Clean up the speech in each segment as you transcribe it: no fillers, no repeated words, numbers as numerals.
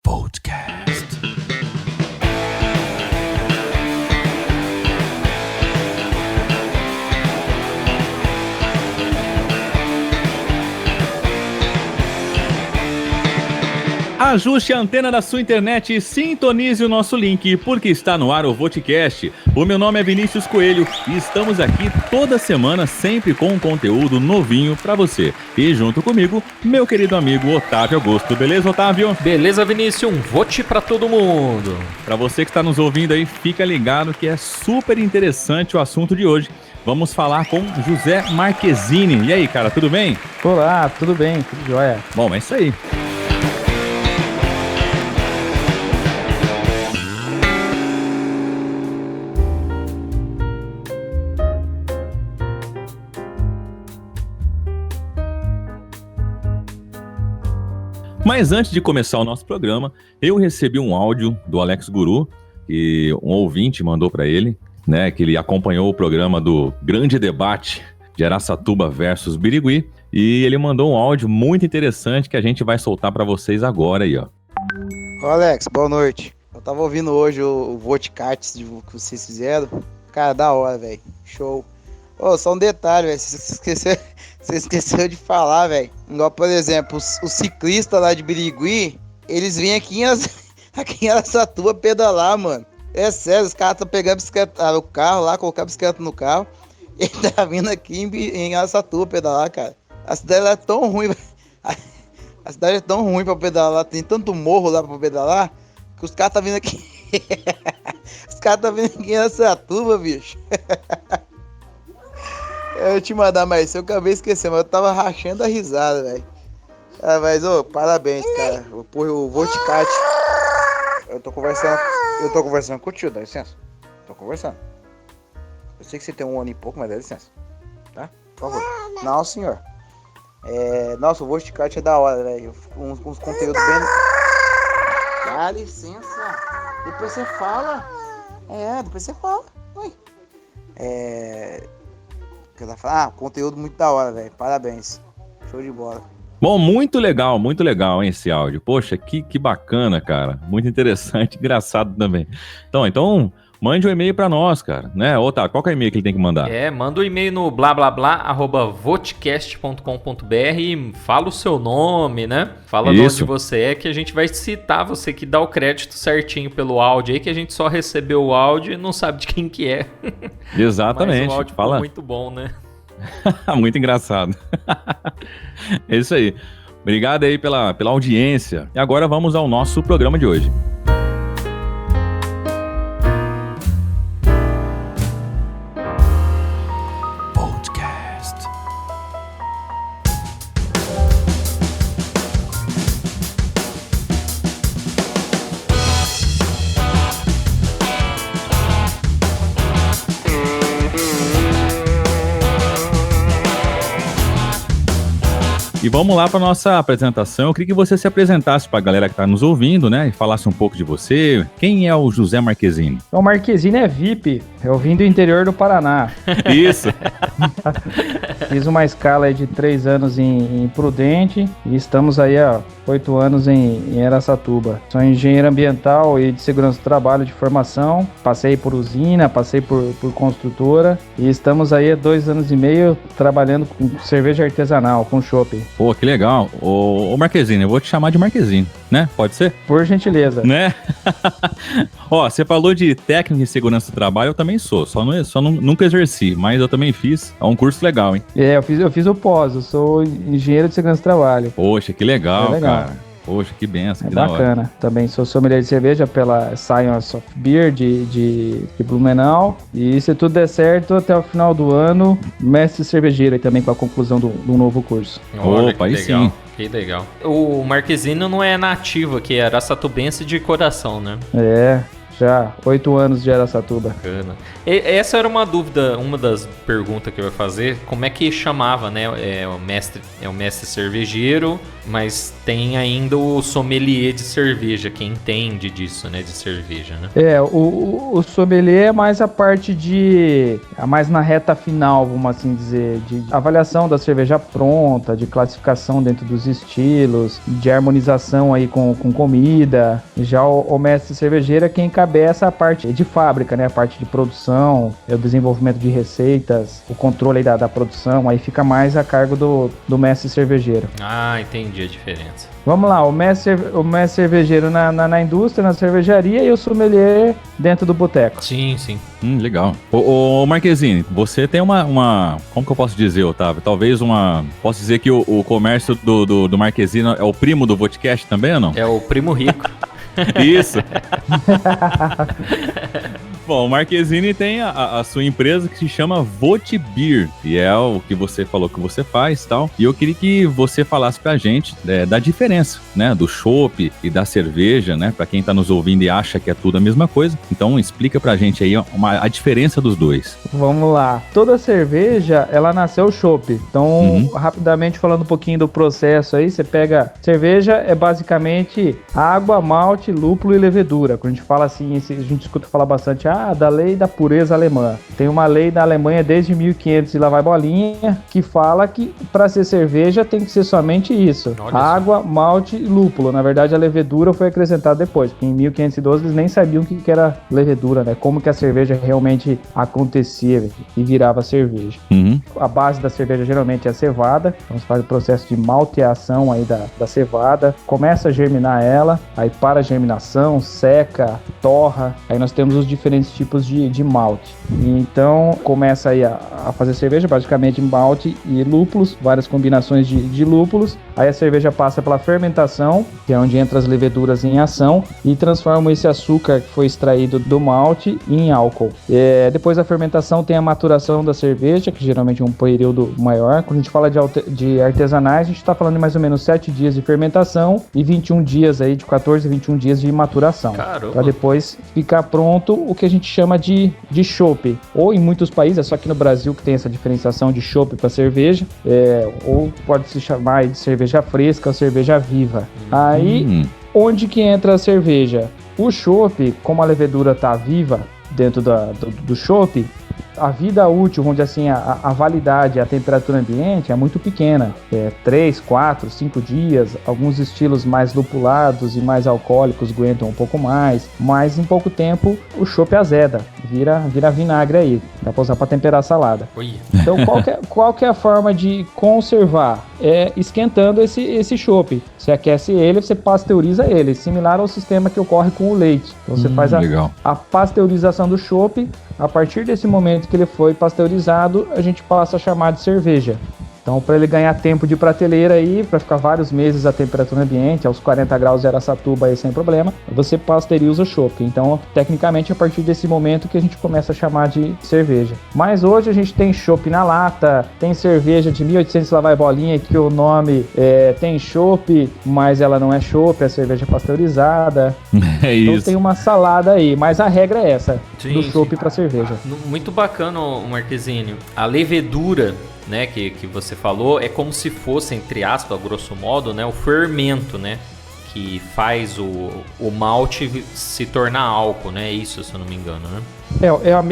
Podcast. Ajuste a antena da sua internet e sintonize o nosso link, porque está no ar o Votecast. O meu nome é Vinícius Coelho e estamos aqui toda semana, sempre com um conteúdo novinho pra você. E junto comigo, meu querido amigo Otávio Augusto. Beleza, Otávio? Beleza, Vinícius. Um vote pra todo mundo. Pra você que está nos ouvindo aí, fica ligado que é super interessante o assunto de hoje. Vamos falar com José Marquezini. E aí, cara, tudo bem? Olá, tudo bem, tudo jóia. Bom, é isso aí. Mas antes de começar o nosso programa, eu recebi um áudio do Alex Guru, que um ouvinte mandou para ele, né, que ele acompanhou o programa do Grande Debate de Araçatuba versus Birigui, e ele mandou um áudio muito interessante que a gente vai soltar para vocês agora aí, ó. Ô Alex, boa noite. Eu tava ouvindo hoje o Votecast que vocês fizeram. Cara, da hora, velho. Show. Ô, só um detalhe, velho. Você esqueceu de falar, velho. Igual, por exemplo, os ciclistas lá de Birigui, eles vêm aqui em Araçatuba pedalar, mano. É sério, os caras estão pegando o carro lá, colocando a bicicleta no carro. E tá vindo aqui em Araçatuba pedalar, cara. A cidade é tão ruim, a cidade é tão ruim pra pedalar. Tem tanto morro lá pra pedalar, que os caras tá vindo aqui. Os caras tá vindo aqui em Araçatuba, bicho. Eu ia te mandar, mas eu acabei esquecendo, mas eu tava rachando a risada, velho. Ah, mas, parabéns, cara. O Votecast. Eu tô conversando com o tio, dá licença. Tô conversando. Eu sei que você tem um ano e pouco, mas dá licença. Tá? Por favor. Não, senhor. Nossa, o Votecast é da hora, velho. Uns conteúdos bem... Dá licença. Depois você fala. Depois você fala. Oi. Conteúdo muito da hora, velho. Parabéns. Show de bola. Bom, muito legal, hein, esse áudio. Poxa, que bacana, cara. Muito interessante, engraçado também. Então, mande um e-mail pra nós, cara, né? Otávio, qual que é o e-mail que ele tem que mandar? Manda um e-mail no blá@votecast.com.br e fala o seu nome, né? Fala de onde você é, que a gente vai citar você, que dá o crédito certinho pelo áudio aí, que a gente só recebeu o áudio e não sabe de quem que é. Exatamente. Mas o áudio ficou muito bom, né? Muito engraçado. É isso aí. Obrigado aí pela audiência. E agora vamos ao nosso programa de hoje. E vamos lá para nossa apresentação. Eu queria que você se apresentasse para a galera que está nos ouvindo, né? E falasse um pouco de você. Quem é o José Marquezini? O Marquezini é VIP. Eu vim do interior do Paraná. Isso. Fiz uma escala aí de 3 anos em Prudente e estamos aí há 8 anos em Araçatuba. Sou engenheiro ambiental e de segurança do trabalho de formação. Passei por usina, passei por construtora e estamos aí há 2 anos e meio trabalhando com cerveja artesanal, com chopp. Pô, que legal. Ô Marquezini, eu vou te chamar de Marquezini, né? Pode ser? Por gentileza. Né? Ó, você falou de técnico em segurança do trabalho, eu também sou. Nunca exerci, mas eu também fiz. É um curso legal, hein? Eu fiz o pós, eu sou engenheiro de segurança do trabalho. Poxa, que legal, cara. Poxa, que benção, que bacana. Da hora. Também sou sommelier de cerveja pela Science of Beer de Blumenau. E se tudo der certo, até o final do ano, mestre cervejeiro aí também com a conclusão do novo curso. Opa, aí sim. Que legal. O Marquezino não é nativo aqui, é araçatubense de coração, né? Já 8 anos de Araçatuba. Bacana. Essa era uma dúvida, uma das perguntas que eu ia fazer. Como é que chamava, né? O mestre cervejeiro, Mas tem ainda o sommelier de cerveja, que entende disso, né? De cerveja, né? O sommelier é mais a parte mais na reta final, vamos assim dizer, de avaliação da cerveja pronta, de classificação dentro dos estilos, de harmonização aí com comida. Já o mestre cervejeiro é quem encabeça a parte de fábrica, né? A parte de produção, o desenvolvimento de receitas, o controle aí da produção, aí fica mais a cargo do mestre cervejeiro. Ah, entendi a diferença. Vamos lá, o mestre cervejeiro na indústria, na cervejaria, e o sommelier dentro do boteco. Sim, sim. Legal. Ô Marquezine, você tem uma... Como que eu posso dizer, Otávio? Talvez posso dizer que o comércio do Marquezine é o primo do Vodcast também ou não? É o primo rico. Isso. Bom, o Marquezine tem a sua empresa que se chama Votbeer, e é o que você falou que você faz e tal. E eu queria que você falasse pra gente da diferença, né, do chopp e da cerveja, né, pra quem tá nos ouvindo e acha que é tudo a mesma coisa. Então explica pra gente aí a diferença dos dois. Vamos lá. Toda cerveja, ela nasceu chopp. Então, rapidamente falando um pouquinho do processo aí, você pega... Cerveja é basicamente água, malte, lúpulo e levedura. Quando a gente fala assim, a gente escuta falar bastante, da lei da pureza alemã. Tem uma lei da Alemanha desde 1500 e lá vai bolinha, que fala que para ser cerveja tem que ser somente isso. Água, malte e lúpulo. Na verdade, a levedura foi acrescentada depois, porque em 1512 eles nem sabiam o que era levedura, né? Como que a cerveja realmente acontecia e virava cerveja. A base da cerveja geralmente é a cevada. Então você faz o processo de malteação aí da cevada, começa a germinar ela, aí para a germinação, seca, torra, aí nós temos os diferentes tipos de malte. Então começa aí a fazer cerveja, basicamente malte e lúpulos, várias combinações de lúpulos. Aí a cerveja passa pela fermentação, que é onde entra as leveduras em ação e transformam esse açúcar que foi extraído do malte em álcool. Depois da fermentação tem a maturação da cerveja, que geralmente é um período maior. Quando a gente fala de artesanais, a gente está falando de mais ou menos 7 dias de fermentação e 21 dias aí, de 14 a 21 dias de maturação. Para depois ficar pronto o que a gente chama de chopp. Ou em muitos países, é só aqui no Brasil que tem essa diferenciação de chopp para cerveja, ou pode se chamar de cerveja fresca ou cerveja viva. Aí, onde que entra a cerveja? O chopp, como a levedura está viva dentro do chopp, a vida útil, onde assim a validade, a temperatura ambiente é muito pequena, 3, 4, 5 dias. Alguns estilos mais lupulados e mais alcoólicos aguentam um pouco mais, mas em pouco tempo o chopp azeda, vira vinagre aí, dá pra usar pra temperar a salada. Então qual que é a forma de conservar? É esquentando esse chopp. Você aquece ele, você pasteuriza ele, similar ao sistema que ocorre com o leite. Então você faz a pasteurização do chopp. A partir desse momento que ele foi pasteurizado, a gente passa a chamar de cerveja. Então, para ele ganhar tempo de prateleira aí, para ficar vários meses a temperatura ambiente, aos 40 graus de Araçatuba aí sem problema, você pasteuriza o chopp. Então, tecnicamente, a partir desse momento que a gente começa a chamar de cerveja. Mas hoje a gente tem chopp na lata, tem cerveja de 1800 lá vai bolinha, que o nome tem chopp, mas ela não é chopp, é cerveja pasteurizada. É então isso. Tem uma salada aí, mas a regra é essa, do chopp para cerveja. Muito bacana, Marquezine. A levedura, né, que você falou, é como se fosse, entre aspas, a grosso modo, né, o fermento, né, que faz o malte se tornar álcool, né, isso, se eu não me engano, né? É a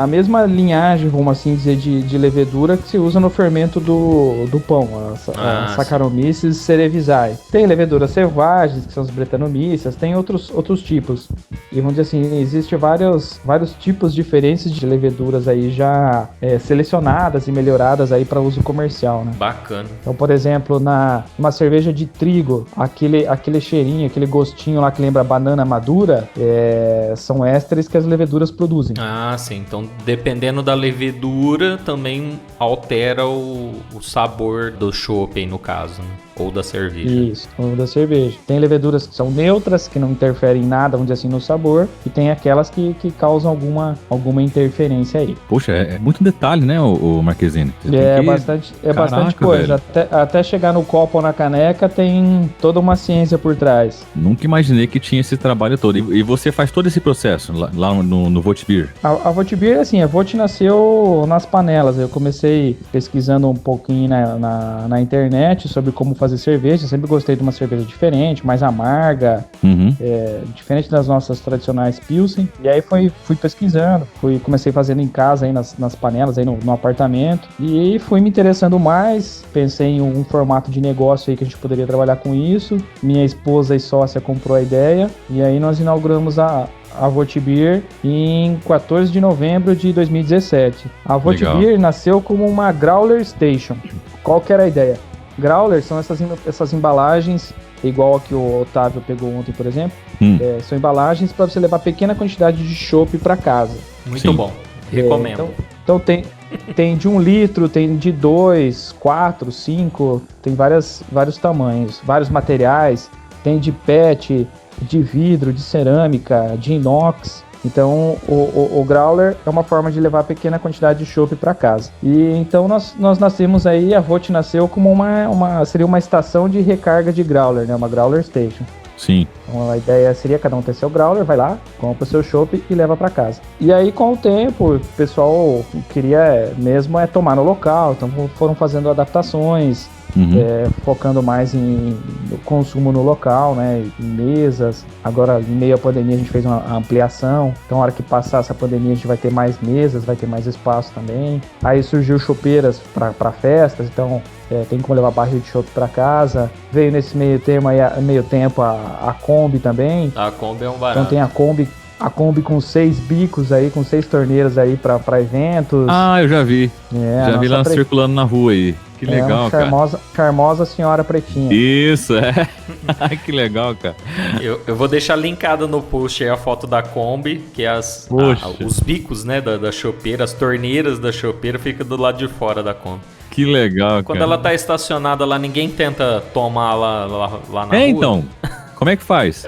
mesma linhagem, vamos assim dizer, de levedura que se usa no fermento do pão, a Saccharomyces cerevisiae. Tem leveduras selvagens, que são as Brettanomyces, tem outros tipos. E vamos dizer assim, existem vários tipos diferentes de leveduras aí já selecionadas e melhoradas aí para uso comercial, né? Bacana. Então, por exemplo, numa cerveja de trigo, aquele cheirinho, aquele gostinho lá que lembra banana madura, são ésteres que as leveduras produzem. Ah, sim. Então, dependendo da levedura, também altera o sabor do chopp aí, no caso, né? Ou da cerveja. Isso, ou da cerveja. Tem leveduras que são neutras, que não interferem em nada, vamos dizer assim, no sabor, e tem aquelas que causam alguma interferência aí. Poxa, é muito detalhe, né, o Marquezine? Bastante coisa. Até chegar no copo ou na caneca tem toda uma ciência por trás. Nunca imaginei que tinha esse trabalho todo. E você faz todo esse processo lá no Votbeer? A Votbeer, assim, a Vot nasceu nas panelas. Eu comecei pesquisando um pouquinho na internet sobre como fazer fazer cerveja, sempre gostei de uma cerveja diferente, mais amarga, diferente das nossas tradicionais Pilsen. E aí fui pesquisando, comecei fazendo em casa, aí nas panelas, aí no apartamento, e fui me interessando mais, pensei em um formato de negócio aí que a gente poderia trabalhar com isso. Minha esposa e sócia comprou a ideia, e aí nós inauguramos a Votibeer em 14 de novembro de 2017. A Votibeer nasceu como uma Growler Station. Qual que era a ideia? Growler são essas embalagens, igual a que o Otávio pegou ontem, por exemplo. São embalagens para você levar pequena quantidade de chopp para casa. Muito bom, recomendo. Então tem de 1 litro, tem de 2, 4, 5, tem vários tamanhos, vários materiais, tem de PET, de vidro, de cerâmica, de inox. Então o Growler é uma forma de levar pequena quantidade de chopp para casa. E então nós nascemos aí, a Vote nasceu como seria uma estação de recarga de Growler, né? Uma Growler Station. Sim. Então a ideia seria cada um ter seu Growler, vai lá, compra o seu chopp e leva para casa. E aí com o tempo o pessoal queria mesmo tomar no local, então foram fazendo adaptações, focando mais no consumo no local, né, em mesas. Agora, em meio à pandemia, a gente fez uma ampliação, então na hora que passar essa pandemia a gente vai ter mais mesas, vai ter mais espaço também. Aí surgiu chopeiras para festas, então tem como levar barril de chopp para casa. Veio nesse meio tempo a Kombi também. A Kombi é um barato. Então tem a Kombi com 6 bicos aí, com 6 torneiras aí para eventos. Ah, eu já vi. Já vi lá circulando na rua aí. Que legal, cara. Charmosa senhora pretinha. Isso, que legal, cara. Eu vou deixar linkado no post aí a foto da Kombi, que é os bicos, né, da chopeira, as torneiras da chopeira ficam do lado de fora da Kombi. Que legal, Quando cara. ela tá estacionada lá, ninguém tenta tomar lá na rua. Então, como é que faz?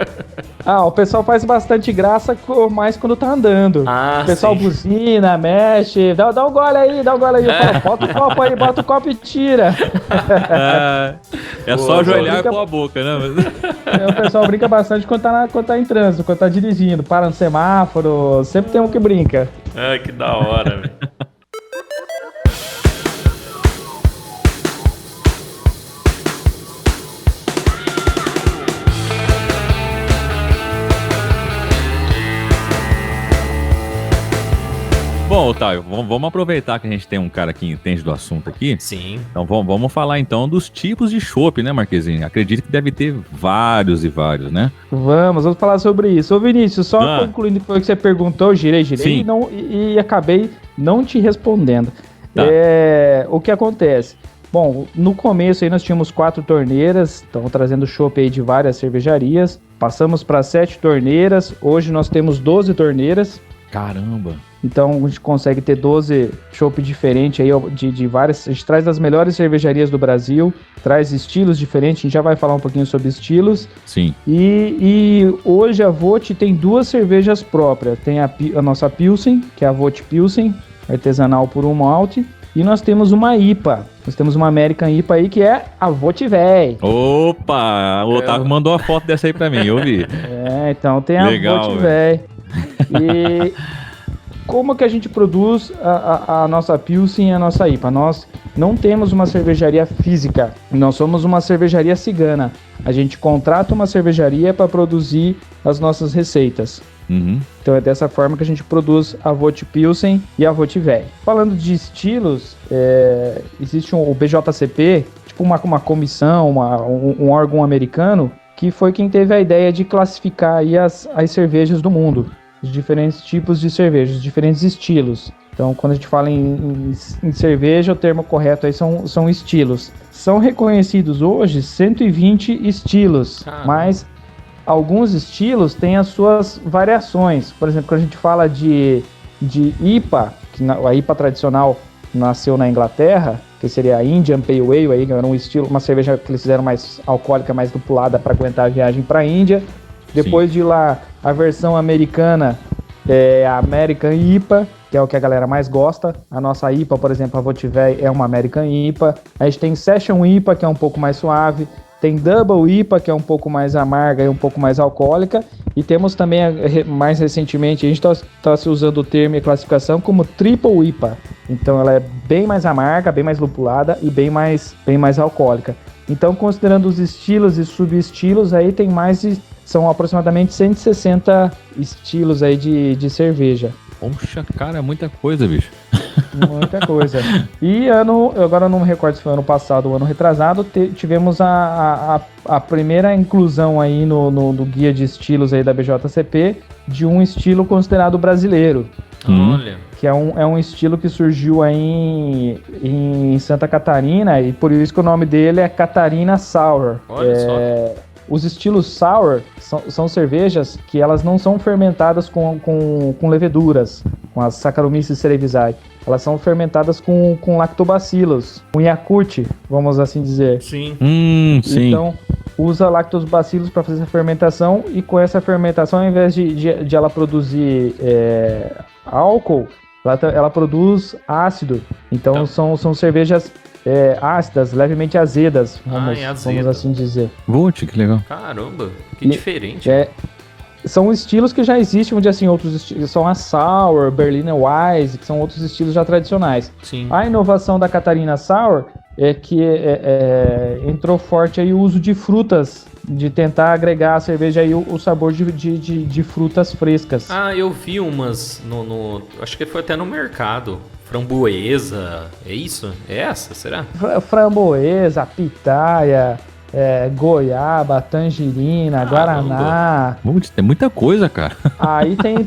O pessoal faz bastante graça, mais quando tá andando. O pessoal buzina, mexe, dá um gole aí. Eu falo, bota o copo aí, bota o copo e tira. Só ajoelhar com a boca, né? O pessoal brinca bastante quando tá em trânsito, quando tá dirigindo, para no semáforo, sempre tem um que brinca. Que da hora, velho. Bom, Otávio, vamos aproveitar que a gente tem um cara que entende do assunto aqui. Sim. Então vamos falar então dos tipos de chopp, né, Marquezinho? Acredito que deve ter vários e vários, né? Vamos falar sobre isso. Ô Vinícius, só concluindo o que foi que você perguntou, eu girei e acabei não te respondendo. Tá. O que acontece? Bom, no começo aí nós tínhamos 4 torneiras, estamos trazendo chopp aí de várias cervejarias. Passamos para 7 torneiras, hoje nós temos 12 torneiras. Caramba! Então a gente consegue ter 12 chopp diferentes aí de várias. A gente traz das melhores cervejarias do Brasil, traz estilos diferentes, a gente já vai falar um pouquinho sobre estilos. Sim. E hoje a Vote tem 2 cervejas próprias. Tem a nossa Pilsen, que é a Vote Pilsen, artesanal por um malte. E nós temos uma IPA. Nós temos uma American IPA aí, que é a Vote Véi. Opa! O Otávio mandou a foto dessa aí pra mim, eu vi. Então tem a Vote Véi. E como que a gente produz a nossa Pilsen e a nossa IPA? Nós não temos uma cervejaria física, nós somos uma cervejaria cigana. A gente contrata uma cervejaria para produzir as nossas receitas. Então é dessa forma que a gente produz a Vote Pilsen e a Vote Véi. Falando de estilos, existe o BJCP, tipo uma comissão, um órgão americano, que foi quem teve a ideia de classificar aí as cervejas do mundo. Os diferentes tipos de cerveja, os diferentes estilos. Então, quando a gente fala em cerveja, o termo correto aí são estilos. São reconhecidos hoje 120 estilos, mas alguns estilos têm as suas variações. Por exemplo, quando a gente fala de IPA, a IPA tradicional nasceu na Inglaterra, que seria a Indian Pale Ale, aí, que era um estilo, uma cerveja que eles fizeram mais alcoólica, mais lupulada para aguentar a viagem para a Índia. Depois de lá, a versão americana é a American IPA, que é o que a galera mais gosta. A nossa IPA, por exemplo, a Vote Véi é uma American IPA. A gente tem Session IPA, que é um pouco mais suave. Tem Double IPA, que é um pouco mais amarga e um pouco mais alcoólica. E temos também, mais recentemente, a gente está se usando o termo e classificação como Triple IPA. Então ela é bem mais amarga, bem mais lupulada e bem mais alcoólica. Então, considerando os estilos e subestilos, aí tem são aproximadamente 160 estilos aí de cerveja. Poxa, cara, é muita coisa, bicho. Muita coisa. E agora eu não me recordo se foi ano passado ou ano retrasado, tivemos a primeira inclusão aí no guia de estilos aí da BJCP de um estilo considerado brasileiro. Olha. Que é um estilo que surgiu aí em Santa Catarina, e por isso que o nome dele é Catarina Sour. Olha só. Os estilos sour são cervejas que elas não são fermentadas com leveduras, com as Saccharomyces cerevisiae. Elas são fermentadas com lactobacilos, com Yakult, vamos assim dizer. Sim. Sim. Então, usa lactobacilos para fazer essa fermentação, e com essa fermentação, ao invés de ela produzir álcool, ela produz ácido. Então, são cervejas ácidas, levemente azedas, vamos assim dizer. Vote, que legal. Caramba, que diferente. São estilos que já existem, onde assim, outros estilos são a Sour, Berliner Weisse, que são outros estilos já tradicionais. Sim. A inovação da Catarina Sour é que entrou forte aí o uso de frutas, de tentar agregar à cerveja aí o sabor de frutas frescas. Ah, eu vi umas acho que foi até no mercado. Framboesa, é isso? É essa, será? Framboesa, pitaia, goiaba, tangerina, guaraná. Tem muita coisa, cara. Aí tem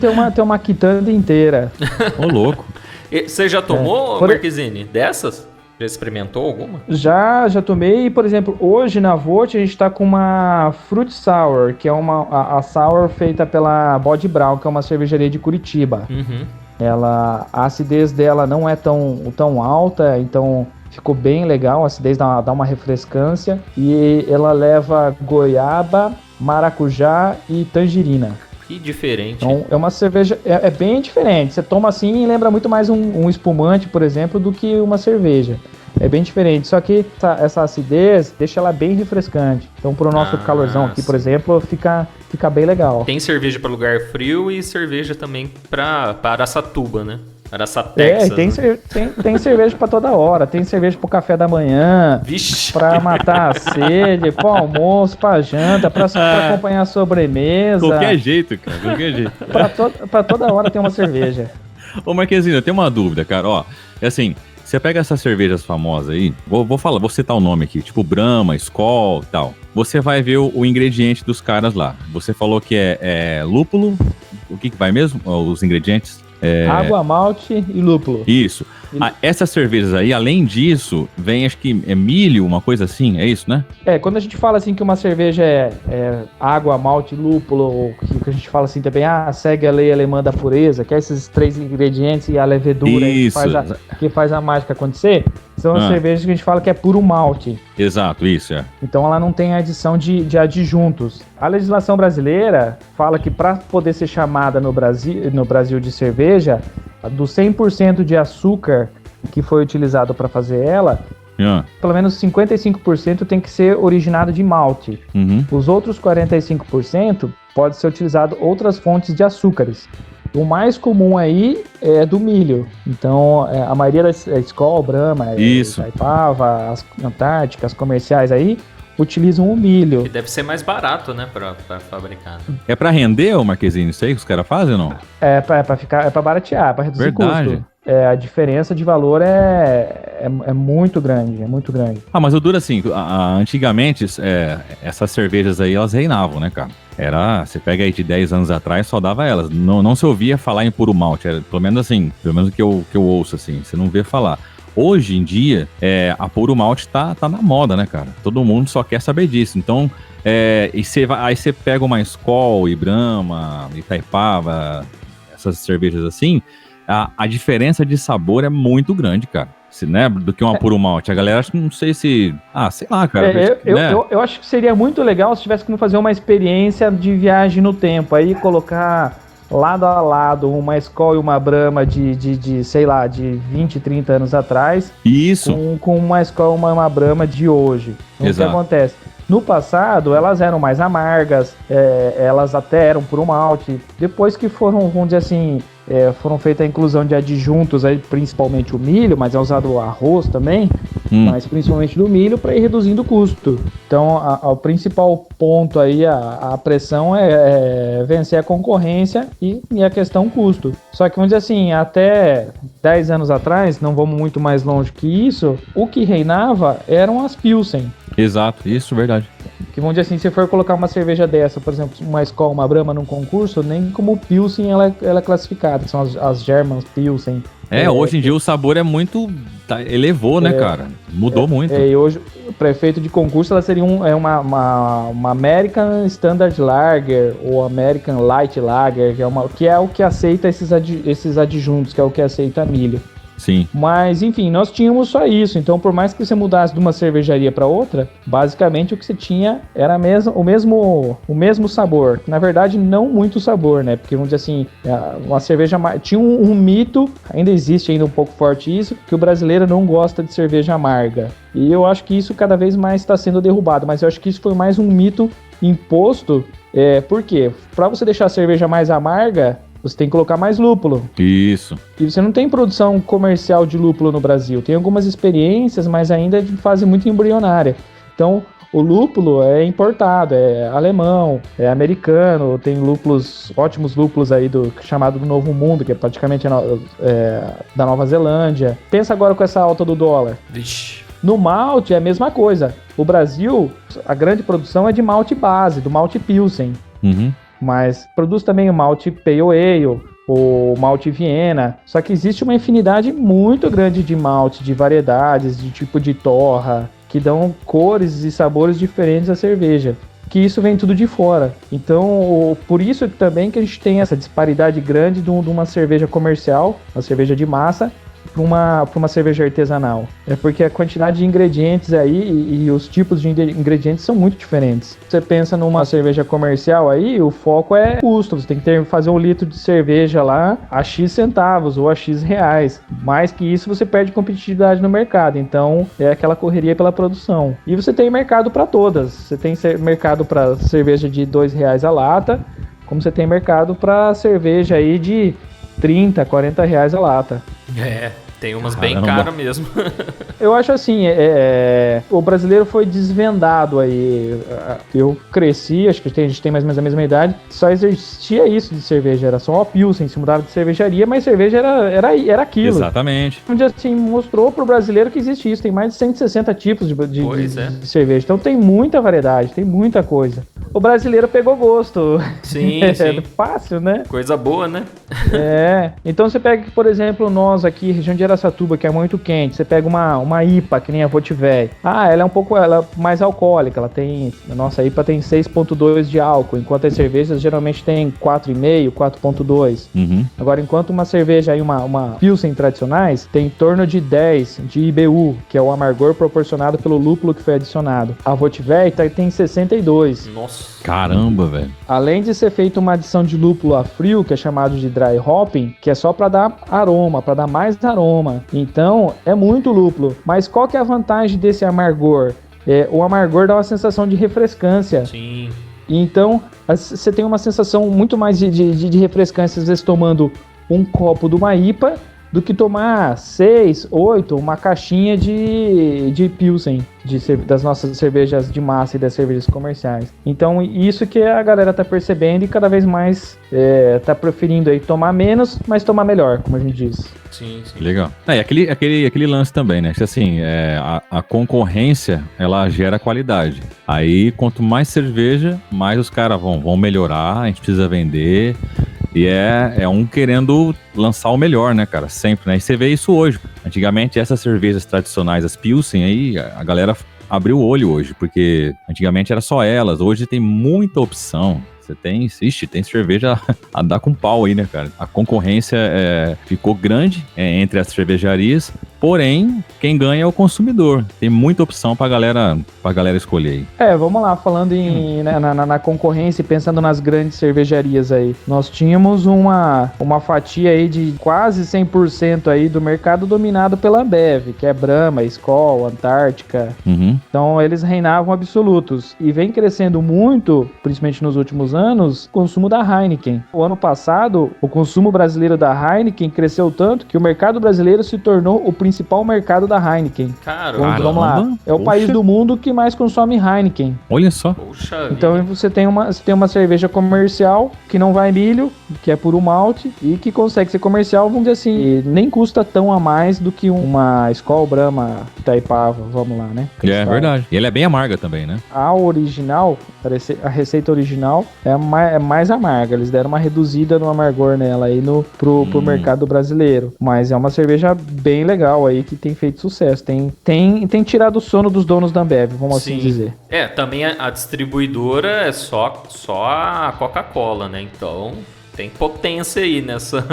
uma quitanda inteira. Ô, louco. Você já tomou, Marquezine, dessas? Já experimentou alguma? Já tomei. Por exemplo, hoje na Vote a gente tá com uma Fruit Sour, que é a sour feita pela Bode Brown, que é uma cervejaria de Curitiba. Uhum. A acidez dela não é tão alta, então ficou bem legal, a acidez dá uma refrescância, e ela leva goiaba, maracujá e tangerina. Que diferente. Então é uma cerveja, é bem diferente, você toma assim e lembra muito mais um espumante, por exemplo, do que uma cerveja. É bem diferente, só que essa acidez deixa ela bem refrescante. Então pro nosso calorzão aqui, por exemplo, fica bem legal. Tem cerveja para lugar frio e cerveja também para Araçatuba, né? Araçatex. Tem cerveja pra toda hora. Tem cerveja pro café da manhã. Vixe. Pra matar a sede, pro almoço, pra janta, pra acompanhar a sobremesa. Qualquer jeito, cara. Qualquer jeito. Pra toda hora tem uma cerveja. Ô, Marquezine, eu tenho uma dúvida, cara. Ó, é assim, você pega essas cervejas famosas aí, vou citar o nome aqui, tipo Brahma, Skol e tal. Você vai ver o ingrediente dos caras lá. Você falou que é lúpulo. O que vai mesmo? Os ingredientes? Água, malte e lúpulo. Isso. Essas cervejas aí, além disso, vem, acho que é milho, uma coisa assim, é isso, né? Quando a gente fala assim que uma cerveja é água, malte, lúpulo, ou que a gente fala assim também, segue a lei alemã da pureza, que é esses 3 ingredientes e a levedura que faz a mágica acontecer, são as cervejas que a gente fala que é puro malte. Exato, isso, Então ela não tem adição de adjuntos. A legislação brasileira fala que para poder ser chamada no Brasil de cerveja, do 100% de açúcar que foi utilizado para fazer ela, pelo menos 55% tem que ser originado de malte. Uhum. Os outros 45% pode ser utilizado outras fontes de açúcares. O mais comum aí é do milho. Então, a maioria das Skol, Brahma, Itaipava, as Antárticas, comerciais aí, utilizam o milho. Que deve ser mais barato, né, pra fabricar. É pra render, ô Marquezine, isso aí que os caras fazem ou não? É pra baratear, pra reduzir custo. A diferença de valor é muito grande, Mas eu duro assim, antigamente essas cervejas aí, elas reinavam, né, cara? Você pega aí de 10 anos atrás, só dava elas. Não se ouvia falar em puro malte, pelo menos o que eu ouço, assim, você não vê falar. Hoje em dia, a puro malte tá na moda, né, cara? Todo mundo só quer saber disso. Então, aí você pega uma Skol, Brahma, Itaipava, essas cervejas assim, a diferença de sabor é muito grande, cara. Né, do que uma puro malte. A galera, não sei se... sei lá, cara. Eu acho que seria muito legal se tivesse como fazer uma experiência de viagem no tempo. Aí colocar lado a lado uma Skol e uma Brahma sei lá, de 20, 30 anos atrás. Isso. Com uma Skol e uma Brahma de hoje. Então, o que acontece? No passado, elas eram mais amargas, elas até eram puro malte. Depois que foram, vamos dizer assim, foram feitas a inclusão de adjuntos, aí, principalmente o milho, mas é usado o arroz também. mas principalmente do milho, para ir reduzindo o custo. Então, o principal ponto aí, a pressão é vencer a concorrência e a questão custo. Só que, vamos dizer assim, até 10 anos atrás, não vamos muito mais longe que isso, o que reinava eram as Pilsen. Exato, isso, verdade. Que vamos dizer assim, se for colocar uma cerveja dessa, por exemplo, uma Skol, uma Brahma num concurso, nem como Pilsen ela é classificada, que são as German Pilsen. Hoje em dia o sabor é muito... elevou, né, cara? Mudou muito. E hoje, para efeito de concurso, ela seria uma American Standard Lager ou American Light Lager, que é o que aceita esses adjuntos, que é o que aceita milho. Sim. Mas, enfim, nós tínhamos só isso. Então, por mais que você mudasse de uma cervejaria para outra, basicamente o que você tinha era o mesmo sabor. Na verdade, não muito sabor, né? Porque, vamos dizer assim, uma cerveja... Tinha um mito, ainda existe ainda um pouco forte isso, que o brasileiro não gosta de cerveja amarga. E eu acho que isso cada vez mais está sendo derrubado. Mas eu acho que isso foi mais um mito imposto. Por quê? Para você deixar a cerveja mais amarga, você tem que colocar mais lúpulo. Isso. E você não tem produção comercial de lúpulo no Brasil. Tem algumas experiências, mas ainda de fase muito embrionária. Então, o lúpulo é importado, é alemão, é americano, tem ótimos lúpulos aí chamado do Novo Mundo, que é praticamente da Nova Zelândia. Pensa agora com essa alta do dólar. Vixe. No malte é a mesma coisa. O Brasil, a grande produção é de malte base, do malte Pilsen. Uhum. Mas produz também o malte Pale Ale, o malte Viena. Só que existe uma infinidade muito grande de malte, de variedades, de tipo de torra, que dão cores e sabores diferentes à cerveja. Que isso vem tudo de fora. Então, por isso também que a gente tem essa disparidade grande de uma cerveja comercial, uma cerveja de massa, para uma cerveja artesanal. É porque a quantidade de ingredientes aí e os tipos de ingredientes são muito diferentes. Você pensa numa cerveja comercial aí, o foco é custo. Você tem que fazer um litro de cerveja lá a X centavos ou a X reais. Mais que isso, você perde competitividade no mercado. Então, é aquela correria pela produção. E você tem mercado para todas. Você tem mercado para cerveja de R$2 a lata, como você tem mercado para cerveja aí de 30, 40 reais a lata. Tem umas bem caras mesmo. Eu acho assim, o brasileiro foi desvendado aí. Eu cresci, acho que a gente tem mais ou menos a mesma idade, só existia isso de cerveja, era só uma Pilsen, se mudava de cervejaria, mas cerveja era aquilo. Exatamente. Onde assim, mostrou pro brasileiro que existe isso, tem mais de 160 tipos de cerveja, então tem muita variedade, tem muita coisa. O brasileiro pegou gosto. Sim, sim. Fácil, né? Coisa boa, né? Então você pega, por exemplo, nós aqui, região de Araçatuba, que é muito quente, você pega uma IPA, que nem a Votivei. Ela é mais alcoólica, a nossa IPA tem 6,2 de álcool, enquanto as cervejas geralmente tem 4,5, 4,2. Uhum. Agora, enquanto uma cerveja aí, uma Pilsen tradicionais, tem em torno de 10 de IBU, que é o amargor proporcionado pelo lúpulo que foi adicionado. A Votivei tem 62. Nossa. Caramba, velho. Além de ser feita uma adição de lúpulo a frio, que é chamado de dry hopping, que é só para dar aroma, para dar mais aroma. Então, é muito lúpulo. Mas qual que é a vantagem desse amargor? O amargor dá uma sensação de refrescância. Sim. Então, você tem uma sensação muito mais de refrescância, às vezes tomando um copo de uma IPA, do que tomar 6, 8, uma caixinha de Pilsen, das nossas cervejas de massa e das cervejas comerciais. Então, isso que a galera tá percebendo e cada vez mais tá preferindo aí tomar menos, mas tomar melhor, como a gente diz. Sim. Legal. E aquele lance também, né? Que assim, a concorrência, ela gera qualidade. Aí, quanto mais cerveja, mais os caras vão melhorar, a gente precisa vender. E é um querendo lançar o melhor, né, cara? Sempre, né? E você vê isso hoje. Antigamente, essas cervejas tradicionais, as Pilsen, aí a galera abriu o olho hoje, porque antigamente era só elas. Hoje tem muita opção. Você tem cerveja a dar com pau aí, né, cara? A concorrência ficou grande entre as cervejarias, porém, quem ganha é o consumidor. Tem muita opção pra galera escolher aí. Vamos lá, falando na concorrência e pensando nas grandes cervejarias aí. Nós tínhamos uma fatia aí de quase 100% aí do mercado dominado pela Ambev, que é Brahma, Skol, Antártica. Uhum. Então, eles reinavam absolutos. E vem crescendo muito, principalmente nos últimos anos, o consumo da Heineken. O ano passado, o consumo brasileiro da Heineken cresceu tanto que o mercado brasileiro se tornou o principal principal mercado da Heineken. Caramba. Vamos lá. É o Poxa. país do mundo que mais consome Heineken. Olha só. Poxa Então vida. você tem uma cerveja comercial que não vai milho, que é puro malte e que consegue ser comercial, vamos dizer assim, e nem custa tão a mais do que uma Skol, Brahma, Itaipava, vamos lá, né? É verdade. E ele é bem amarga também, né? A original, a receita original é mais amarga. Eles deram uma reduzida no amargor nela aí pro mercado brasileiro. Mas é uma cerveja bem legal aí que tem feito sucesso. Tem tirado o sono dos donos da Ambev, vamos assim dizer. Também a distribuidora é só a Coca-Cola, né? Então tem potência aí nessa.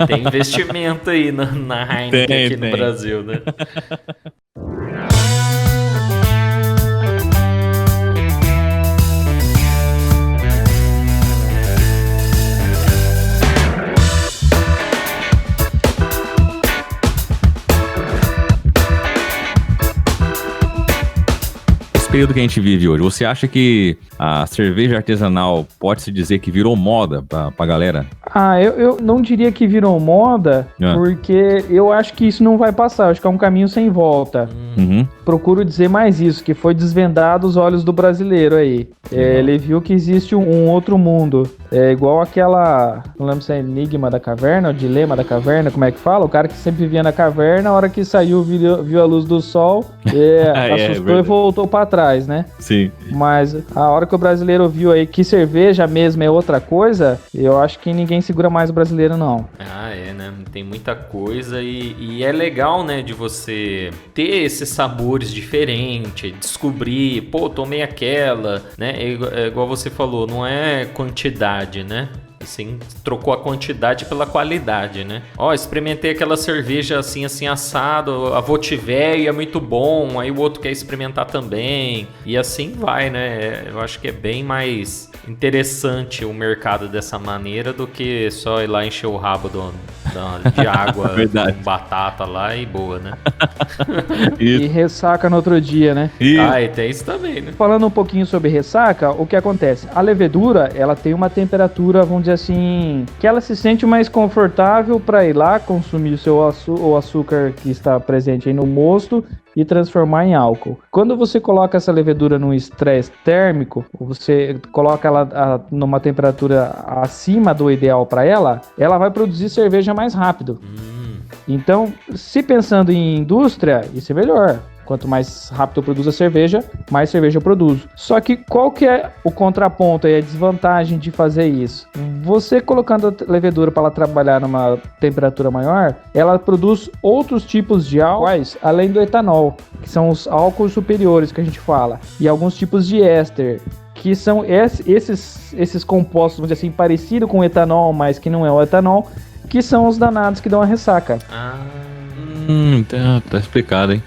Tem investimento aí na Heineken aqui no Brasil, né? Período que a gente vive hoje, você acha que a cerveja artesanal pode-se dizer que virou moda pra galera? Eu não diria que virou moda, porque eu acho que isso não vai passar, eu acho que é um caminho sem volta. Procuro dizer mais isso, que foi desvendado os olhos do brasileiro aí. Ele viu que existe um outro mundo. É igual aquela, não lembro se é Enigma da Caverna, o Dilema da Caverna, como é que fala? O cara que sempre vivia na caverna, a hora que saiu viu a luz do sol, assustou e voltou pra trás, né? Sim. Mas a hora que o brasileiro viu aí que cerveja mesmo é outra coisa, eu acho que ninguém segura mais o brasileiro, não. Né? Tem muita coisa e é legal, né, de você ter esses sabores diferentes, descobrir, pô, tomei aquela, né? É igual você falou, não é quantidade, né? Assim, trocou a quantidade pela qualidade, né? Experimentei aquela cerveja assim assado, a Votiver é muito bom, aí o outro quer experimentar também, e assim vai, né? Eu acho que é bem mais interessante o mercado dessa maneira do que só ir lá encher o rabo de água com batata lá e boa, né? E ressaca no outro dia, né? E tem isso também, né? Falando um pouquinho sobre ressaca, o que acontece? A levedura, ela tem uma temperatura, vamos dizer assim, que ela se sente mais confortável para ir lá consumir o açúcar que está presente aí no mosto e transformar em álcool. Quando você coloca essa levedura num estresse térmico, você coloca ela numa temperatura acima do ideal para ela vai produzir cerveja mais rápido. Então, se pensando em indústria, isso é melhor. Quanto mais rápido eu produzo a cerveja, mais cerveja eu produzo. Só que qual que é o contraponto e a desvantagem de fazer isso? Você colocando a levedura para ela trabalhar numa temperatura maior, ela produz outros tipos de álcoois além do etanol, que são os álcools superiores que a gente fala, e alguns tipos de éster, que são esses compostos, vamos dizer assim, parecido com o etanol, mas que não é o etanol, que são os danados que dão a ressaca. Tá explicado, hein?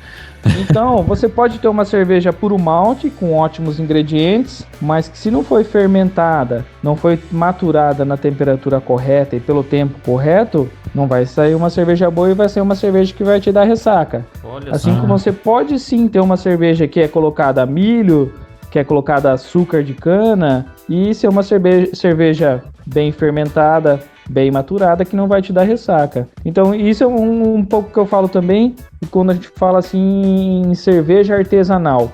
Então, você pode ter uma cerveja puro malte, com ótimos ingredientes, mas que se não foi fermentada, não foi maturada na temperatura correta e pelo tempo correto, não vai sair uma cerveja boa e vai ser uma cerveja que vai te dar ressaca. Assim como você pode sim ter uma cerveja que é colocada milho, que é colocada açúcar de cana, e ser uma cerveja bem fermentada, bem maturada, que não vai te dar ressaca. Então isso é um pouco que eu falo também quando a gente fala assim em cerveja artesanal.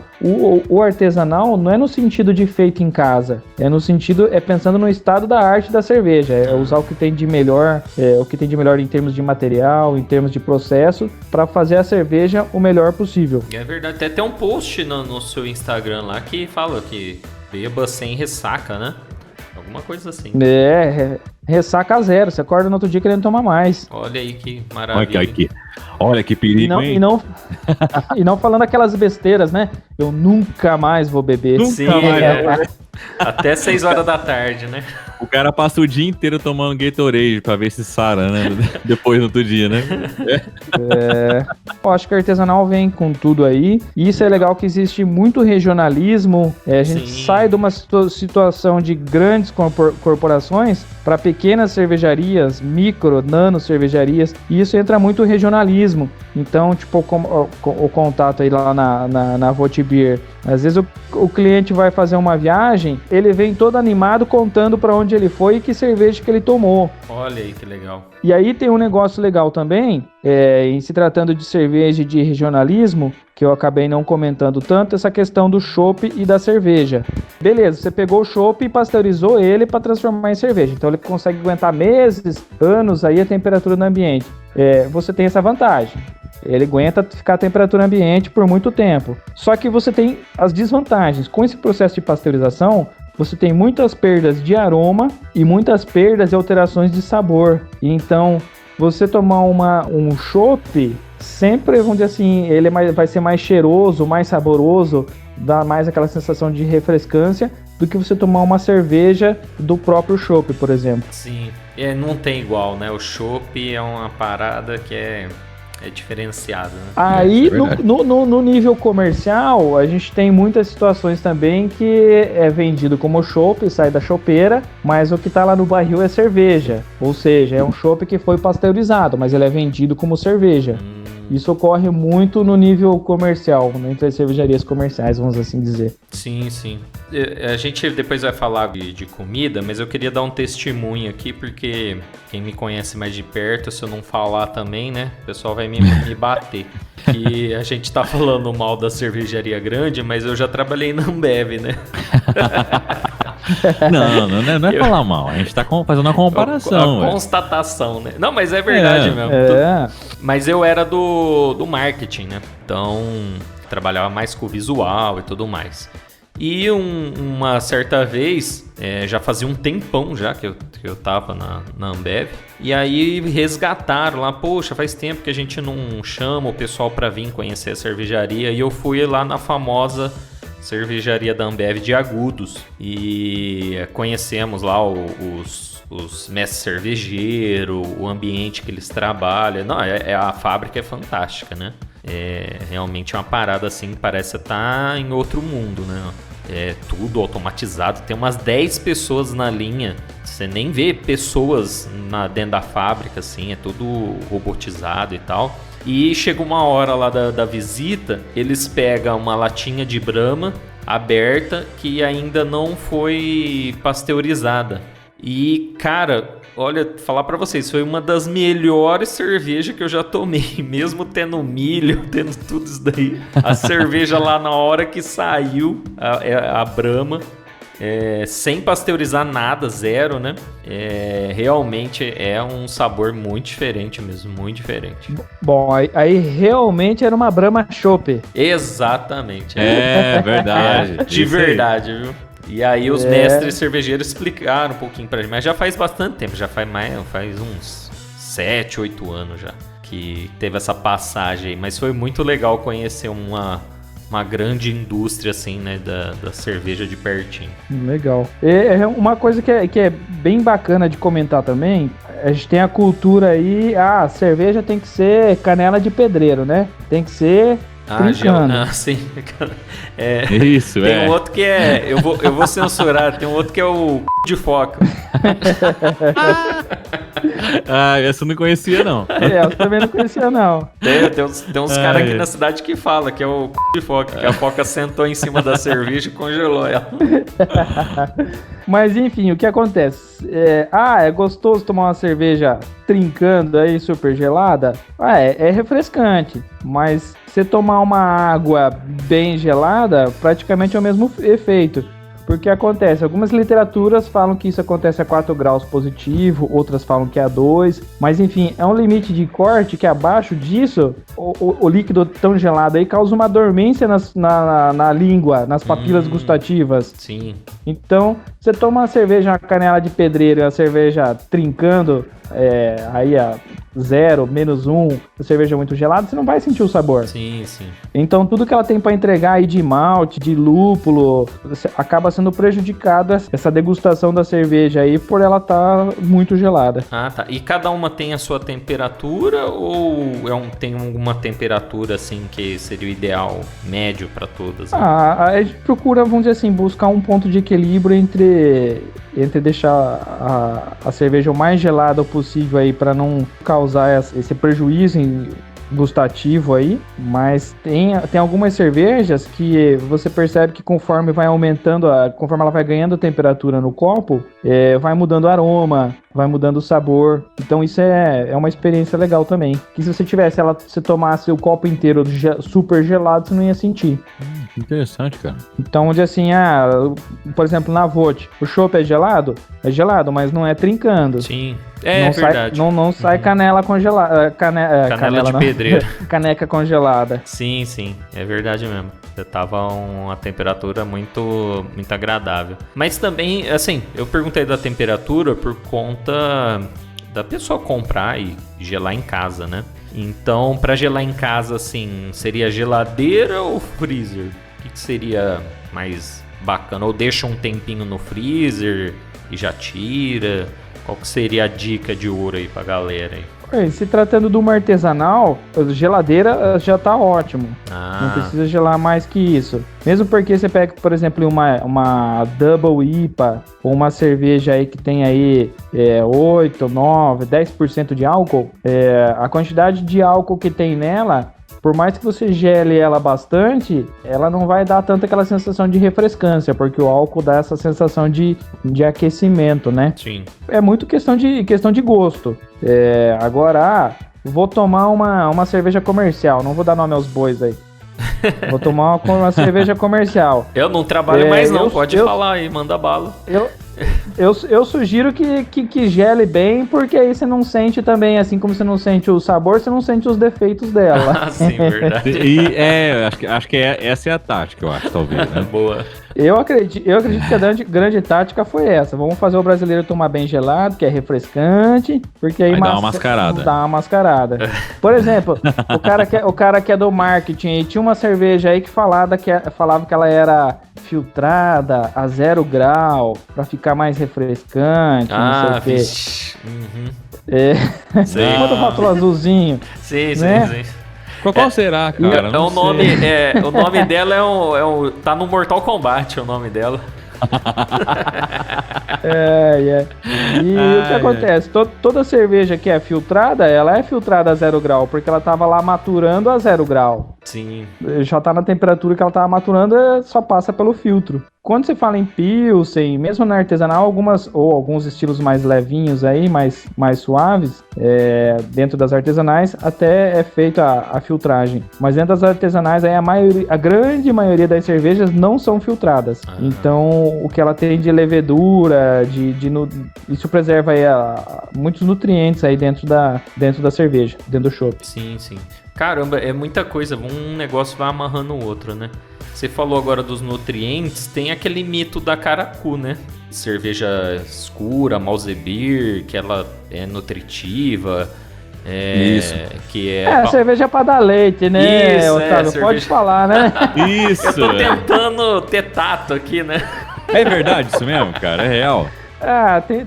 O artesanal não é no sentido de feito em casa, é pensando no estado da arte da cerveja, é usar o que tem de melhor, em termos de material, em termos de processo, para fazer a cerveja o melhor possível. É verdade, tem até um post no seu Instagram lá que fala que beba sem ressaca, né? Alguma coisa assim. Ressaca zero. Você acorda no outro dia querendo tomar mais. Olha aí que maravilha. Olha que perigo, hein? E não falando aquelas besteiras, né? Eu nunca mais vou beber. Até 6 horas da tarde, né? O cara passa o dia inteiro tomando Gatorade pra ver se sara, né? Depois no outro dia, né? Eu acho que o artesanal vem com tudo aí. E isso é legal que existe muito regionalismo. A gente sai de uma situação de grandes corporações para pequenas cervejarias, micro, nano cervejarias. E isso entra muito regionalismo. Então, tipo, o contato aí lá na Votibeer. Às vezes o cliente vai fazer uma viagem embalagem, ele vem todo animado contando para onde ele foi e que cerveja que ele tomou. Olha aí que legal. E aí tem um negócio legal também, em se tratando de cerveja e de regionalismo, que eu acabei não comentando tanto, essa questão do chopp e da cerveja. Beleza, você pegou o chopp e pasteurizou ele para transformar em cerveja. Então ele consegue aguentar meses, anos aí a temperatura no ambiente. Você tem essa vantagem. Ele aguenta ficar a temperatura ambiente por muito tempo. Só que você tem as desvantagens. Com esse processo de pasteurização, você tem muitas perdas de aroma e muitas perdas e alterações de sabor. Então, você tomar um chopp, sempre, vamos dizer assim, ele vai ser mais cheiroso, mais saboroso, dá mais aquela sensação de refrescância do que você tomar uma cerveja do próprio chopp, por exemplo. Sim, não tem igual, né? O chopp é uma parada que é diferenciada, né? Aí, no nível comercial, a gente tem muitas situações também que é vendido como chopp, sai da chopeira, mas o que tá lá no barril é cerveja. Ou seja, é um chopp que foi pasteurizado, mas ele é vendido como cerveja. Isso ocorre muito no nível comercial, entre as cervejarias comerciais, vamos assim dizer. Sim, sim. A gente depois vai falar de comida, mas eu queria dar um testemunho aqui, porque quem me conhece mais de perto, se eu não falar também, né, o pessoal vai me bater. E a gente tá falando mal da cervejaria grande, mas eu já trabalhei na Ambev, né? Não é falar mal. A gente tá fazendo uma comparação. A constatação, né? Não, mas é verdade mesmo. Mas eu era do marketing, né? Então, trabalhava mais com visual e tudo mais. E uma certa vez, já fazia um tempão já que eu tava na Ambev. E aí resgataram lá, poxa, faz tempo que a gente não chama o pessoal pra vir conhecer a cervejaria. E eu fui lá na famosa cervejaria da Ambev de Agudos e conhecemos lá os mestres cervejeiros, o ambiente que eles trabalham. Não, a fábrica é fantástica, né? Realmente é uma parada assim que parece estar em outro mundo, né? É tudo automatizado, tem umas 10 pessoas na linha, você nem vê pessoas dentro da fábrica, assim, é tudo robotizado e tal. E chega uma hora lá da visita, eles pegam uma latinha de Brahma aberta que ainda não foi pasteurizada. E, cara, olha, falar pra vocês, foi uma das melhores cervejas que eu já tomei. Mesmo tendo milho, tendo tudo isso daí. A cerveja lá na hora que saiu, a Brahma, sem pasteurizar nada, zero, né? Realmente é um sabor muito diferente mesmo, muito diferente. Bom, aí realmente era uma Brahma Chopp. Exatamente. É verdade. De verdade, viu? E aí os mestres cervejeiros explicaram um pouquinho pra gente, mas já faz bastante tempo, já faz uns 7, 8 anos já que teve essa passagem aí, mas foi muito legal conhecer uma grande indústria assim, né, da cerveja de pertinho. Legal. Uma coisa que é bem bacana de comentar também, a gente tem a cultura aí, a cerveja tem que ser canela de pedreiro, né? Tem que ser sim. Isso, tem um outro que eu vou censurar, tem um outro que é o de foca. Essa eu não conhecia, não. Eu também não conhecia, não. Tem uns caras aqui na cidade que fala que é o de foca, que a foca sentou em cima da cerveja e congelou ela. Mas enfim, o que acontece? É gostoso tomar uma cerveja trincando aí, super gelada? É refrescante, mas você tomar uma água bem gelada, praticamente é o mesmo efeito. Porque acontece, algumas literaturas falam que isso acontece a 4 graus positivo, outras falam que é a 2, mas enfim, é um limite de corte que abaixo disso, o líquido tão gelado aí causa uma dormência na língua, nas papilas gustativas. Sim. Então, você toma uma cerveja, uma canela de pedreiro e a cerveja trincando, aí a 0, -1, a cerveja muito gelada, você não vai sentir o sabor. Sim, sim. Então tudo que ela tem para entregar aí de malte, de lúpulo, acaba sendo prejudicada essa degustação da cerveja aí por ela estar muito gelada. Ah, tá. E cada uma tem a sua temperatura ou tem alguma temperatura assim que seria o ideal médio para todas? Né? A gente procura, vamos dizer assim, buscar um ponto de equilíbrio entre deixar a cerveja o mais gelada possível aí para não causar esse prejuízo gustativo aí, mas tem algumas cervejas que você percebe que conforme vai aumentando, conforme ela vai ganhando temperatura no copo, vai mudando o aroma, vai mudando o sabor. Então isso é uma experiência legal também. Que se você tomasse o copo inteiro super gelado, você não ia sentir. Interessante, cara. Então, onde assim, por exemplo, na Vote, o chopp é gelado? É gelado, mas não é trincando. Sim, não verdade. Não sai canela congelada. Canela de pedreiro. Caneca congelada. Sim, é verdade mesmo. Tava uma temperatura muito, muito agradável. Mas também, assim, eu perguntei da temperatura por conta da pessoa comprar e gelar em casa, né? Então, para gelar em casa, assim, seria geladeira ou freezer? O que seria mais bacana? Ou deixa um tempinho no freezer e já tira? Qual que seria a dica de ouro aí pra galera aí? Se tratando de uma artesanal, geladeira já tá ótimo. Não precisa gelar mais que isso. Mesmo porque você pega, por exemplo, uma Double IPA ou uma cerveja aí que tem aí 8, 9, 10% de álcool, a quantidade de álcool que tem nela, por mais que você gele ela bastante, ela não vai dar tanto aquela sensação de refrescância, porque o álcool dá essa sensação de aquecimento, né? Sim. É muito questão de gosto. Agora, vou tomar uma cerveja comercial, não vou dar nome aos bois aí. Vou tomar uma cerveja comercial. Eu não trabalho mais não, pode falar aí, manda bala. Eu sugiro que gele bem, porque aí você não sente também, assim como você não sente o sabor, você não sente os defeitos dela. Sim, verdade. E acho que essa é a tática, eu acho, talvez, né? Boa. Eu acredito que a grande tática foi essa. Vamos fazer o brasileiro tomar bem gelado, que é refrescante, porque aí dá uma mascarada. Dá uma mascarada. Por exemplo, o cara que é do marketing aí, tinha uma cerveja aí que falava que ela era filtrada a 0 grau, pra ficar mais refrescante, não sei o quê. Manda o rótulo azulzinho. Sim. Qual será, cara? O nome dela tá no Mortal Kombat, o nome dela. O que acontece? Toda cerveja que é filtrada, ela é filtrada a 0 grau, porque ela tava lá maturando a 0 grau. Sim. Já tá na temperatura que ela tava maturando, só passa pelo filtro. Quando você fala em Pilsen, mesmo na artesanal, alguns estilos mais levinhos aí, mais suaves, dentro das artesanais, até é feita a filtragem. Mas dentro das artesanais, aí a grande maioria das cervejas não são filtradas. Então, o que ela tem de levedura, isso preserva aí muitos nutrientes aí dentro da cerveja, dentro do chopp. Sim. Caramba, é muita coisa, um negócio vai amarrando o outro, né? Você falou agora dos nutrientes, tem aquele mito da caracu, né? Cerveja escura, Malzbier, que ela é nutritiva. Isso. Que cerveja pra dar leite, né, isso, Otávio? cerveja... Pode falar, né? Isso. Eu tô tentando ter tato aqui, né? É verdade isso mesmo, cara? É real.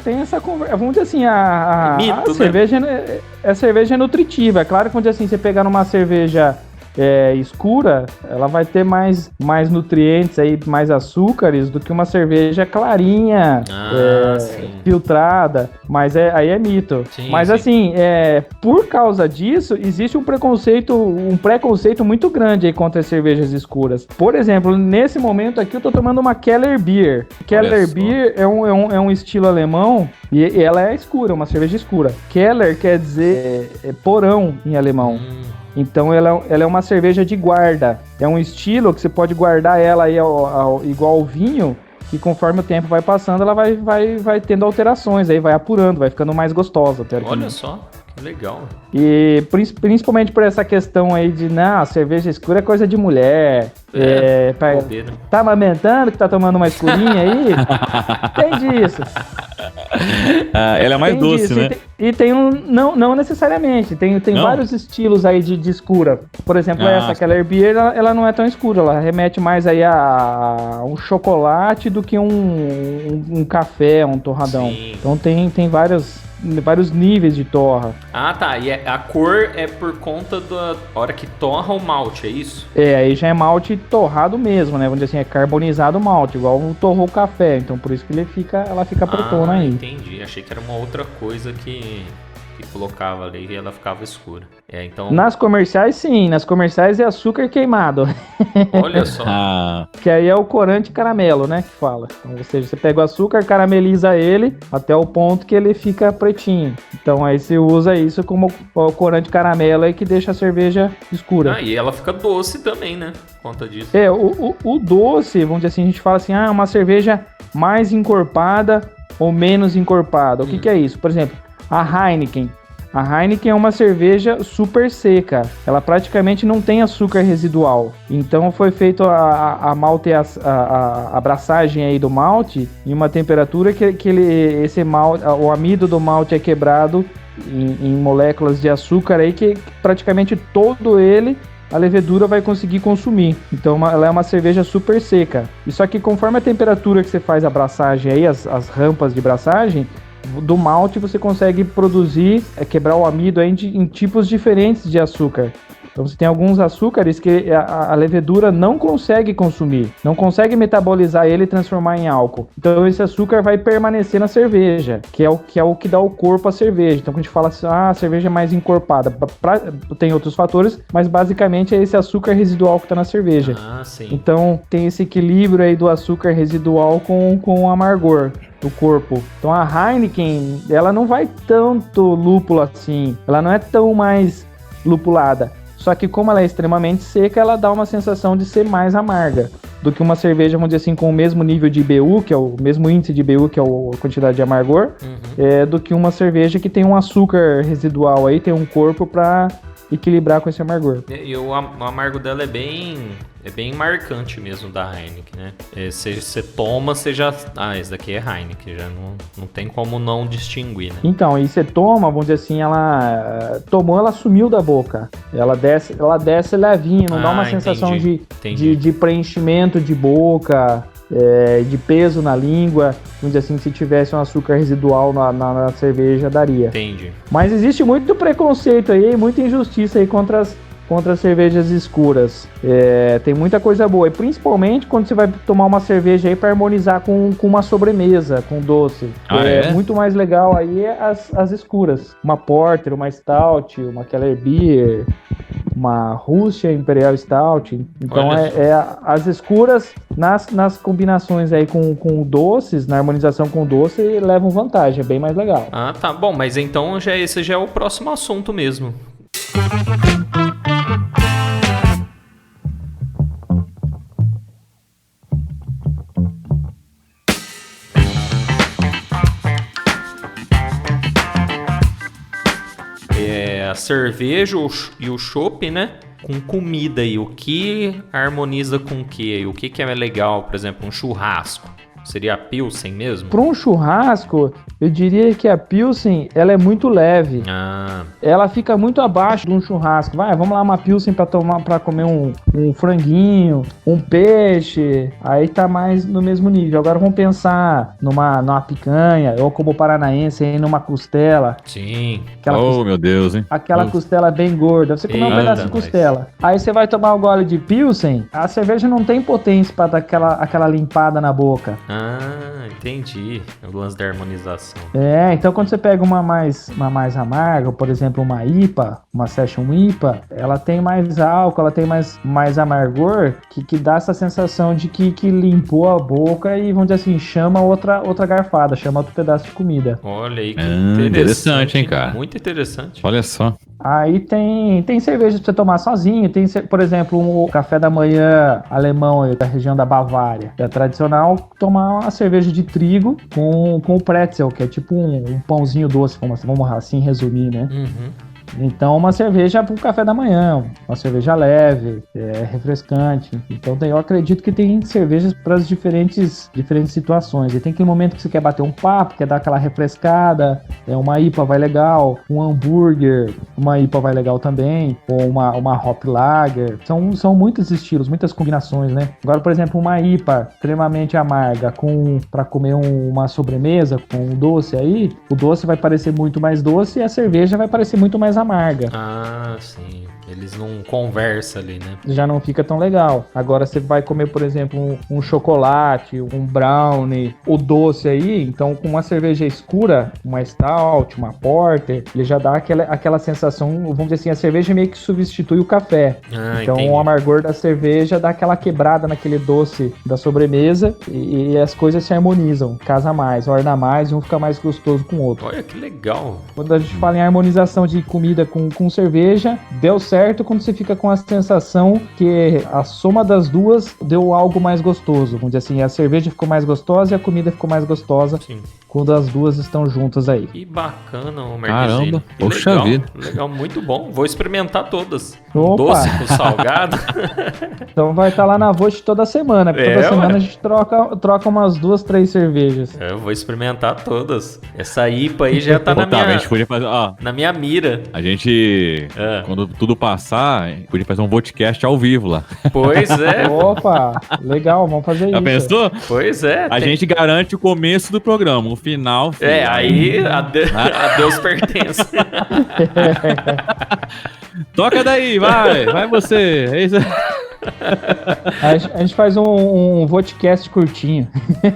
Tem essa conversa. Vamos dizer assim, a cerveja, né? A cerveja é nutritiva. É claro que, vamos dizer assim, você pegar numa cerveja escura, ela vai ter mais nutrientes aí, mais açúcares do que uma cerveja clarinha, filtrada, mas aí é mito. Mas assim, por causa disso, existe um preconceito muito grande aí contra as cervejas escuras. Por exemplo, nesse momento aqui eu tô tomando uma Keller Beer. Keller Beer é um estilo alemão e ela é escura, uma cerveja escura. Keller quer dizer porão em alemão. Então ela é uma cerveja de guarda. É um estilo que você pode guardar ela aí igual ao vinho, que conforme o tempo vai passando, ela vai tendo alterações, aí vai apurando, vai ficando mais gostosa. Olha só, que legal. E principalmente por essa questão aí de, a cerveja escura é coisa de mulher. Tá amamentando que tá tomando uma escurinha aí? Tem disso. Ela é mais doce, né? E tem não necessariamente, tem vários estilos aí de escura. Por exemplo, essa Keller Beer, ela não é tão escura, ela remete mais aí a um chocolate do que um café, um torradão. Sim. Então tem vários níveis de torra. Tá, e a cor é por conta da hora que torra o malte, é isso? Aí já é malte torrado mesmo, né? Vamos dizer assim, é carbonizado o malte, igual torrou o café. Então por isso que ela fica pretona aí. Entendi, achei que era uma outra coisa que colocava ali e ela ficava escura. Então... Nas comerciais, sim. Nas comerciais é açúcar queimado. Olha só. Que aí é o corante caramelo, né, que fala. Então, ou seja, você pega o açúcar, carameliza ele até o ponto que ele fica pretinho. Então aí você usa isso como o corante caramelo aí que deixa a cerveja escura. E ela fica doce também, né? Por conta disso. O doce, vamos dizer assim, a gente fala assim, uma cerveja mais encorpada ou menos encorpada. O que é isso? Por exemplo, a Heineken. A Heineken é uma cerveja super seca. Ela praticamente não tem açúcar residual. Então foi feito a malte, a abraçagem aí do malte em uma temperatura que esse malte, o amido do malte é quebrado em moléculas de açúcar aí que praticamente todo ele a levedura vai conseguir consumir. Então ela é uma cerveja super seca. E só que conforme a temperatura que você faz a braçagem aí, as rampas de braçagem, do malte você consegue produzir, quebrar o amido aí em tipos diferentes de açúcar. Então você tem alguns açúcares que a levedura não consegue consumir, não consegue metabolizar ele e transformar em álcool. Então esse açúcar vai permanecer na cerveja, que é o que dá o corpo à cerveja. Então quando a gente fala assim, a cerveja é mais encorpada, tem outros fatores, mas basicamente é esse açúcar residual que está na cerveja. Sim. Então tem esse equilíbrio aí do açúcar residual com o amargor do corpo. Então a Heineken, ela não vai tanto lúpulo assim, ela não é tão mais lupulada. Só que como ela é extremamente seca, ela dá uma sensação de ser mais amarga do que uma cerveja, vamos dizer assim, com o mesmo nível de IBU, que é o mesmo índice de IBU, que é a quantidade de amargor, do que uma cerveja que tem um açúcar residual aí, tem um corpo para equilibrar com esse amargor. E o amargo dela é bem marcante mesmo da Heineken, né? Você toma, você já... esse daqui é Heineken, já não tem como não distinguir, né? Então, e você toma, vamos dizer assim, ela tomou, ela sumiu da boca. Ela desce levinha, não dá uma sensação de preenchimento de boca, de peso na língua. Vamos dizer assim, se tivesse um açúcar residual na cerveja, daria. Entendi. Mas existe muito preconceito aí, muita injustiça aí contra as cervejas escuras. Tem muita coisa boa, e principalmente quando você vai tomar uma cerveja aí para harmonizar com uma sobremesa, com doce. Muito mais legal aí as escuras. Uma Porter, uma Stout, uma Keller Beer, uma Rússia Imperial Stout. Então as escuras nas combinações aí com doces, na harmonização com doce, levam vantagem, é bem mais legal. Tá bom, mas então esse já é o próximo assunto mesmo. A cerveja e o chopp, né? Com comida aí, o que harmoniza com o que? O que é legal, por exemplo, um churrasco? Seria a Pilsen mesmo? Para um churrasco, eu diria que a Pilsen, ela é muito leve. Ela fica muito abaixo de um churrasco. Vamos lá, uma Pilsen para comer um franguinho, um peixe. Aí tá mais no mesmo nível. Agora vamos pensar numa picanha, ou como paranaense, aí numa costela. Sim. Meu Deus, hein? Aquela costela bem gorda. Você comeu um pedaço de costela. Aí você vai tomar um gole de Pilsen, a cerveja não tem potência para dar aquela limpada na boca. Entendi. O lance da harmonização. Então quando você pega uma mais amarga, por exemplo, uma IPA, uma Session IPA, ela tem mais álcool, ela tem mais amargor, que dá essa sensação de que limpou a boca e, vamos dizer assim, chama outra garfada, chama outro pedaço de comida. Olha aí, que interessante, hein, cara? Muito interessante. Olha só. Aí tem cerveja pra você tomar sozinho. Tem, por exemplo, um café da manhã alemão aí, da região da Bavária. É tradicional tomar uma cerveja de trigo com o pretzel, que é tipo um pãozinho doce, vamos assim resumir, né? Então uma cerveja para o café da manhã, uma cerveja leve, refrescante. Então eu acredito que tem cervejas para as diferentes situações. E tem aquele momento que você quer bater um papo, quer dar aquela refrescada, uma IPA vai legal, um hambúrguer, uma IPA vai legal também, ou uma hop lager. São muitos estilos, muitas combinações, né? Agora, por exemplo, uma IPA extremamente amarga para comer uma sobremesa com um doce aí, o doce vai parecer muito mais doce e a cerveja vai parecer muito mais amarga. Sim. Eles não conversam ali, né? Já não fica tão legal. Agora você vai comer, por exemplo, um chocolate, um brownie, o doce aí, então com uma cerveja escura, uma stout, uma porter, ele já dá aquela sensação, vamos dizer assim, a cerveja meio que substitui o café. Então entendi. o amargor da cerveja dá aquela quebrada naquele doce da sobremesa e as coisas se harmonizam, casa mais, orna mais e um fica mais gostoso com o outro. Olha que legal. Quando a gente fala em harmonização de comida com cerveja, deu certo quando você fica com a sensação que a soma das duas deu algo mais gostoso. Vamos dizer assim, a cerveja ficou mais gostosa e a comida ficou mais gostosa. Sim. Quando as duas estão juntas aí. Que bacana, o Marquezine. Caramba, Que poxa legal, vida. Legal, muito bom. Vou experimentar todas. Opa. Doce com salgado. Então vai estar lá na Vost toda semana. Porque toda semana ué. a gente troca umas 2, 3 cervejas. Eu vou experimentar todas. Essa IPA aí já tá Otávio, a gente podia fazer, na minha mira. a gente, quando tudo passar, podia fazer um podcast ao vivo lá. Pois é. Opa, legal, vamos fazer Já isso. pensou? Pois é. A gente garante o começo do programa, o final. filho. Aí a Deus pertence. Toca daí, vai você. É isso. A gente faz um vodcast curtinho.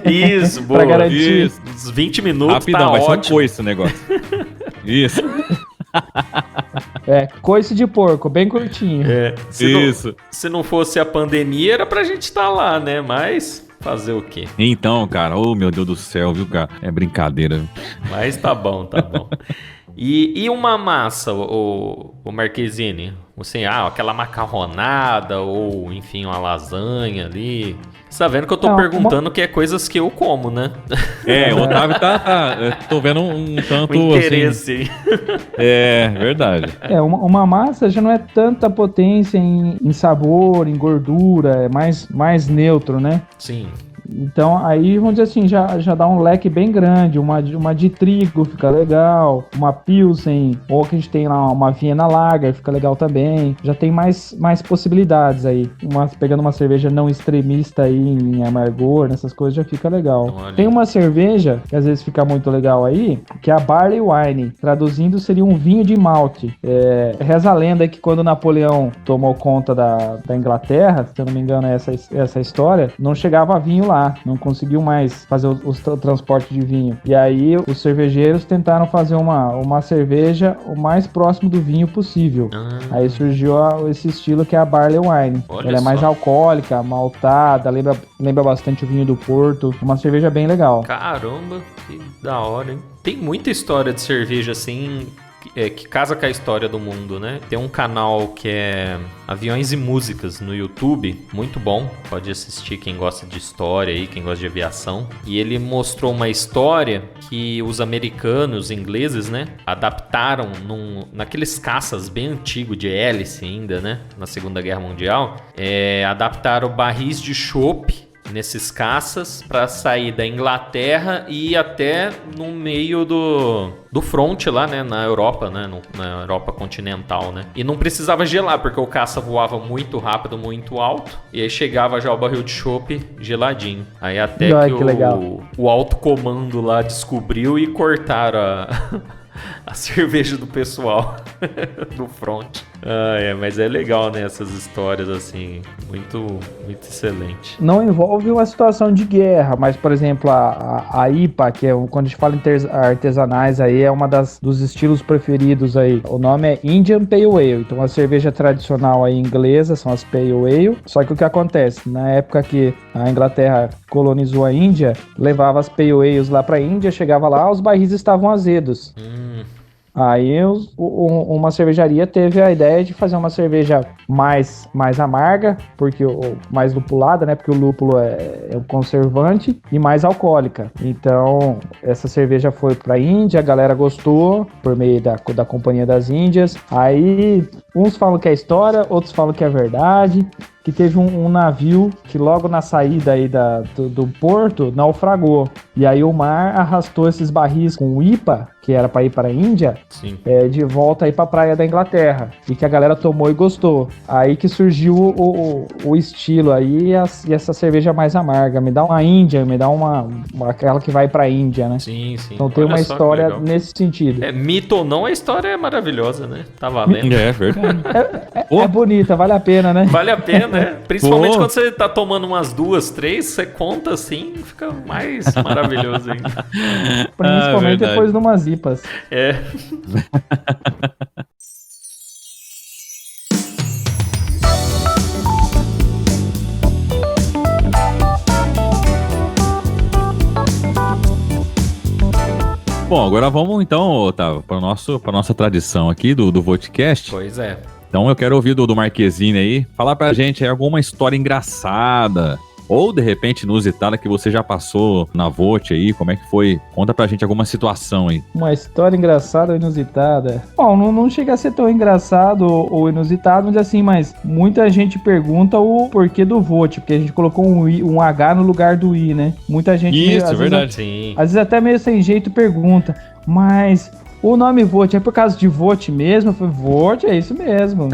Isso, boa. Pra garantir. Isso. Uns 20 minutos Rapidão, tá vai ser um ótimo. coice esse negócio. Isso, Coice de porco, bem curtinho. Se não fosse a pandemia, era pra gente estar lá, né? Mas fazer o quê? Então, cara, oh meu Deus do céu, viu, cara? É brincadeira. Mas tá bom, tá bom. E uma massa, o Marquezine? Assim, aquela macarronada ou, enfim, uma lasanha ali. Você tá vendo que eu tô perguntando que é coisas que eu como, né? O Otávio eu tô vendo um tanto, O interesse. assim... É, verdade. Uma massa já não é tanta potência em sabor, em gordura, é mais neutro, né? Sim. Então aí, vamos dizer assim, já dá um leque bem grande, uma de trigo fica legal, uma Pilsen, ou que a gente tem lá uma Viena Lager, fica legal também, já tem mais possibilidades aí, pegando uma cerveja não extremista aí em amargor, nessas coisas já fica legal. Olha. Tem uma cerveja, que às vezes fica muito legal aí, que é a Barley Wine, traduzindo seria um vinho de malte. Reza a lenda que quando Napoleão tomou conta da Inglaterra, se eu não me engano é essa história, não chegava vinho lá. Não conseguiu mais fazer o transporte de vinho. E aí os cervejeiros tentaram fazer uma cerveja o mais próximo do vinho possível. Aí surgiu esse estilo que é a Barley Wine. Olha Ela é mais só. alcoólica, maltada, lembra bastante o vinho do Porto. Uma cerveja bem legal. Caramba, que da hora, hein? Tem muita história de cerveja assim... que casa com a história do mundo, né? Tem um canal que é Aviões e Músicas no YouTube, muito bom, pode assistir quem gosta de história aí, quem gosta de aviação. E ele mostrou uma história que os americanos, ingleses, né, adaptaram naqueles caças bem antigos de hélice ainda, né, na Segunda Guerra Mundial, adaptaram barris de chopp nesses caças para sair da Inglaterra e ir até no meio do front lá, né, na Europa, né, na Europa continental, né, e não precisava gelar porque o caça voava muito rápido, muito alto, e aí chegava já o barril de chopp geladinho. Aí até que o alto comando lá descobriu e cortaram a cerveja do pessoal do front. Mas é legal, né? Essas histórias assim, muito, muito excelente. Não envolve uma situação de guerra, mas, por exemplo, a IPA, que é quando a gente fala em artesanais, aí é uma dos estilos preferidos aí. O nome é Indian Pale Ale, então a cerveja tradicional aí inglesa são as Pale Ale. Só que o que acontece? Na época que a Inglaterra colonizou a Índia, levava as Pale Ales lá pra Índia, chegava lá, os barris estavam azedos. Aí uma cervejaria teve a ideia de fazer uma cerveja mais amarga, porque mais lupulada, né? Porque o lúpulo é um conservante, e mais alcoólica. Então essa cerveja foi pra Índia, a galera gostou por meio da Companhia das Índias. Aí uns falam que é história, outros falam que é verdade. que teve um navio que logo na saída aí do porto naufragou. E aí o mar arrastou esses barris com IPA, que era para ir para a Índia, de volta aí para a praia da Inglaterra. E que a galera tomou e gostou. Aí que surgiu o estilo aí e essa cerveja mais amarga. Me dá uma Índia, me dá aquela que vai para a Índia, né? Sim. Então tem uma história nesse sentido. Mito ou não, a história é maravilhosa, né? Tá valendo. É verdade. É bonita, vale a pena, né? Vale a pena, né? Principalmente quando você tá tomando umas 2, 3, você conta assim, fica mais maravilhoso ainda. Principalmente depois de umas IPAs. É. Bom, agora vamos então, Otávio, para nossa tradição aqui do Vodcast. Pois é. Então eu quero ouvir do Marquezine aí, falar pra gente aí alguma história engraçada, ou de repente inusitada que você já passou na Vote aí, como é que foi? Conta pra gente alguma situação aí. Uma história engraçada ou inusitada? Bom, não chega a ser tão engraçado ou inusitado, mas assim, mas muita gente pergunta o porquê do Vote, porque a gente colocou um H no lugar do I, né? Muita gente... Isso, é verdade. Sim. Às vezes até meio sem jeito pergunta, mas... O nome Vote é por causa de Vote mesmo? Eu falei, Vote, é isso mesmo.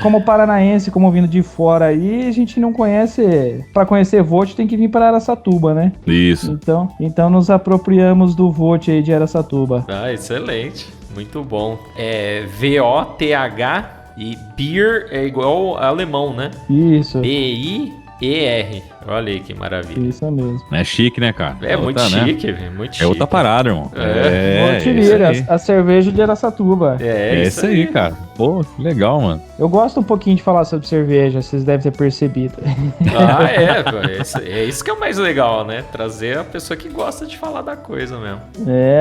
como paranaense, como vindo de fora aí, a gente não conhece... Para conhecer Vote tem que vir para Araçatuba, né? Isso. Então nos apropriamos do Vote aí de Araçatuba. Ah, excelente. Muito bom. É VOTH e Beer é igual alemão, né? Isso. BIER. Olha aí que maravilha. Isso mesmo. É chique, né, cara? É muito chique, velho. Muito chique. É outra parada, irmão. Vote a cerveja de Araçatuba. É isso aí, cara. Pô, que legal, mano. Eu gosto um pouquinho de falar sobre cerveja, vocês devem ter percebido. Ah, é isso que é o mais legal, né? Trazer a pessoa que gosta de falar da coisa mesmo.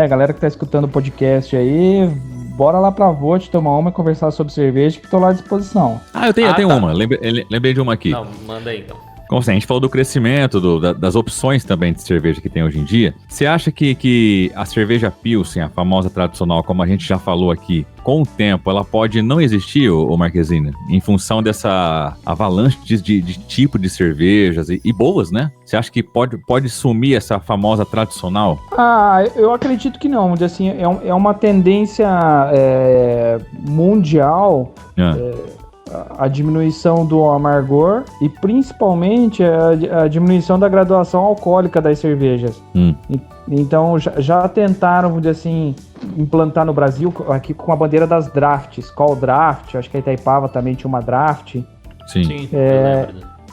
A galera que tá escutando o podcast aí, bora lá pra Vote tomar uma e conversar sobre cerveja, que tô lá à disposição. Eu tenho uma. Lembrei de uma aqui. Não, manda aí então. Como assim, a gente falou do crescimento, das opções também de cerveja que tem hoje em dia. Você acha que a cerveja Pilsen, a famosa tradicional, como a gente já falou aqui, com o tempo, ela pode não existir, ô Marquezine, em função dessa avalanche de tipo de cervejas e boas, né? Você acha que pode sumir essa famosa tradicional? Eu acredito que não. Assim, é uma tendência mundial... A diminuição do amargor e principalmente a diminuição da graduação alcoólica das cervejas. Então já tentaram, vamos dizer assim, implantar no Brasil aqui com a bandeira das drafts, Skol Draft, acho que a Itaipava também tinha uma draft. Sim,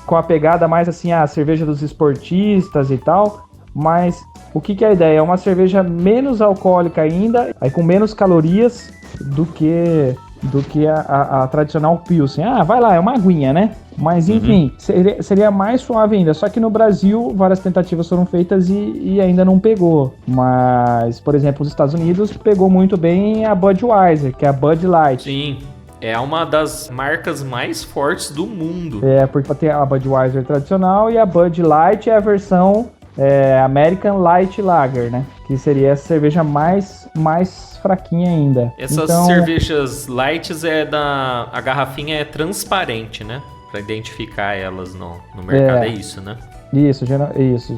com a pegada mais assim, a cerveja dos esportistas e tal, mas o que é a ideia? É uma cerveja menos alcoólica ainda, aí com menos calorias do que a tradicional Pilsen. Vai lá, é uma aguinha, né? Mas enfim, seria mais suave ainda. Só que no Brasil, várias tentativas foram feitas e ainda não pegou. Mas, por exemplo, os Estados Unidos pegou muito bem a Budweiser, que é a Bud Light. Sim. É uma das marcas mais fortes do mundo. Porque tem a Budweiser tradicional e a Bud Light é a versão American Light Lager, né? Que seria essa cerveja mais fraquinha ainda. Essas cervejas lights a garrafinha é transparente, né? Pra identificar elas no mercado, é isso, né? Isso,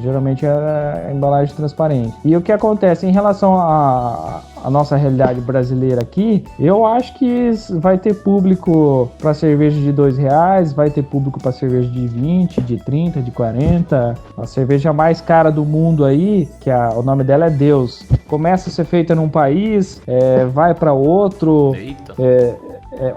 geralmente é a embalagem transparente. E o que acontece em relação à nossa realidade brasileira aqui, eu acho que vai ter público para cerveja de R$2, vai ter público para cerveja de 20, de 30, de 40. A cerveja mais cara do mundo aí, que o nome dela é Deus, começa a ser feita num país, vai para outro. Eita.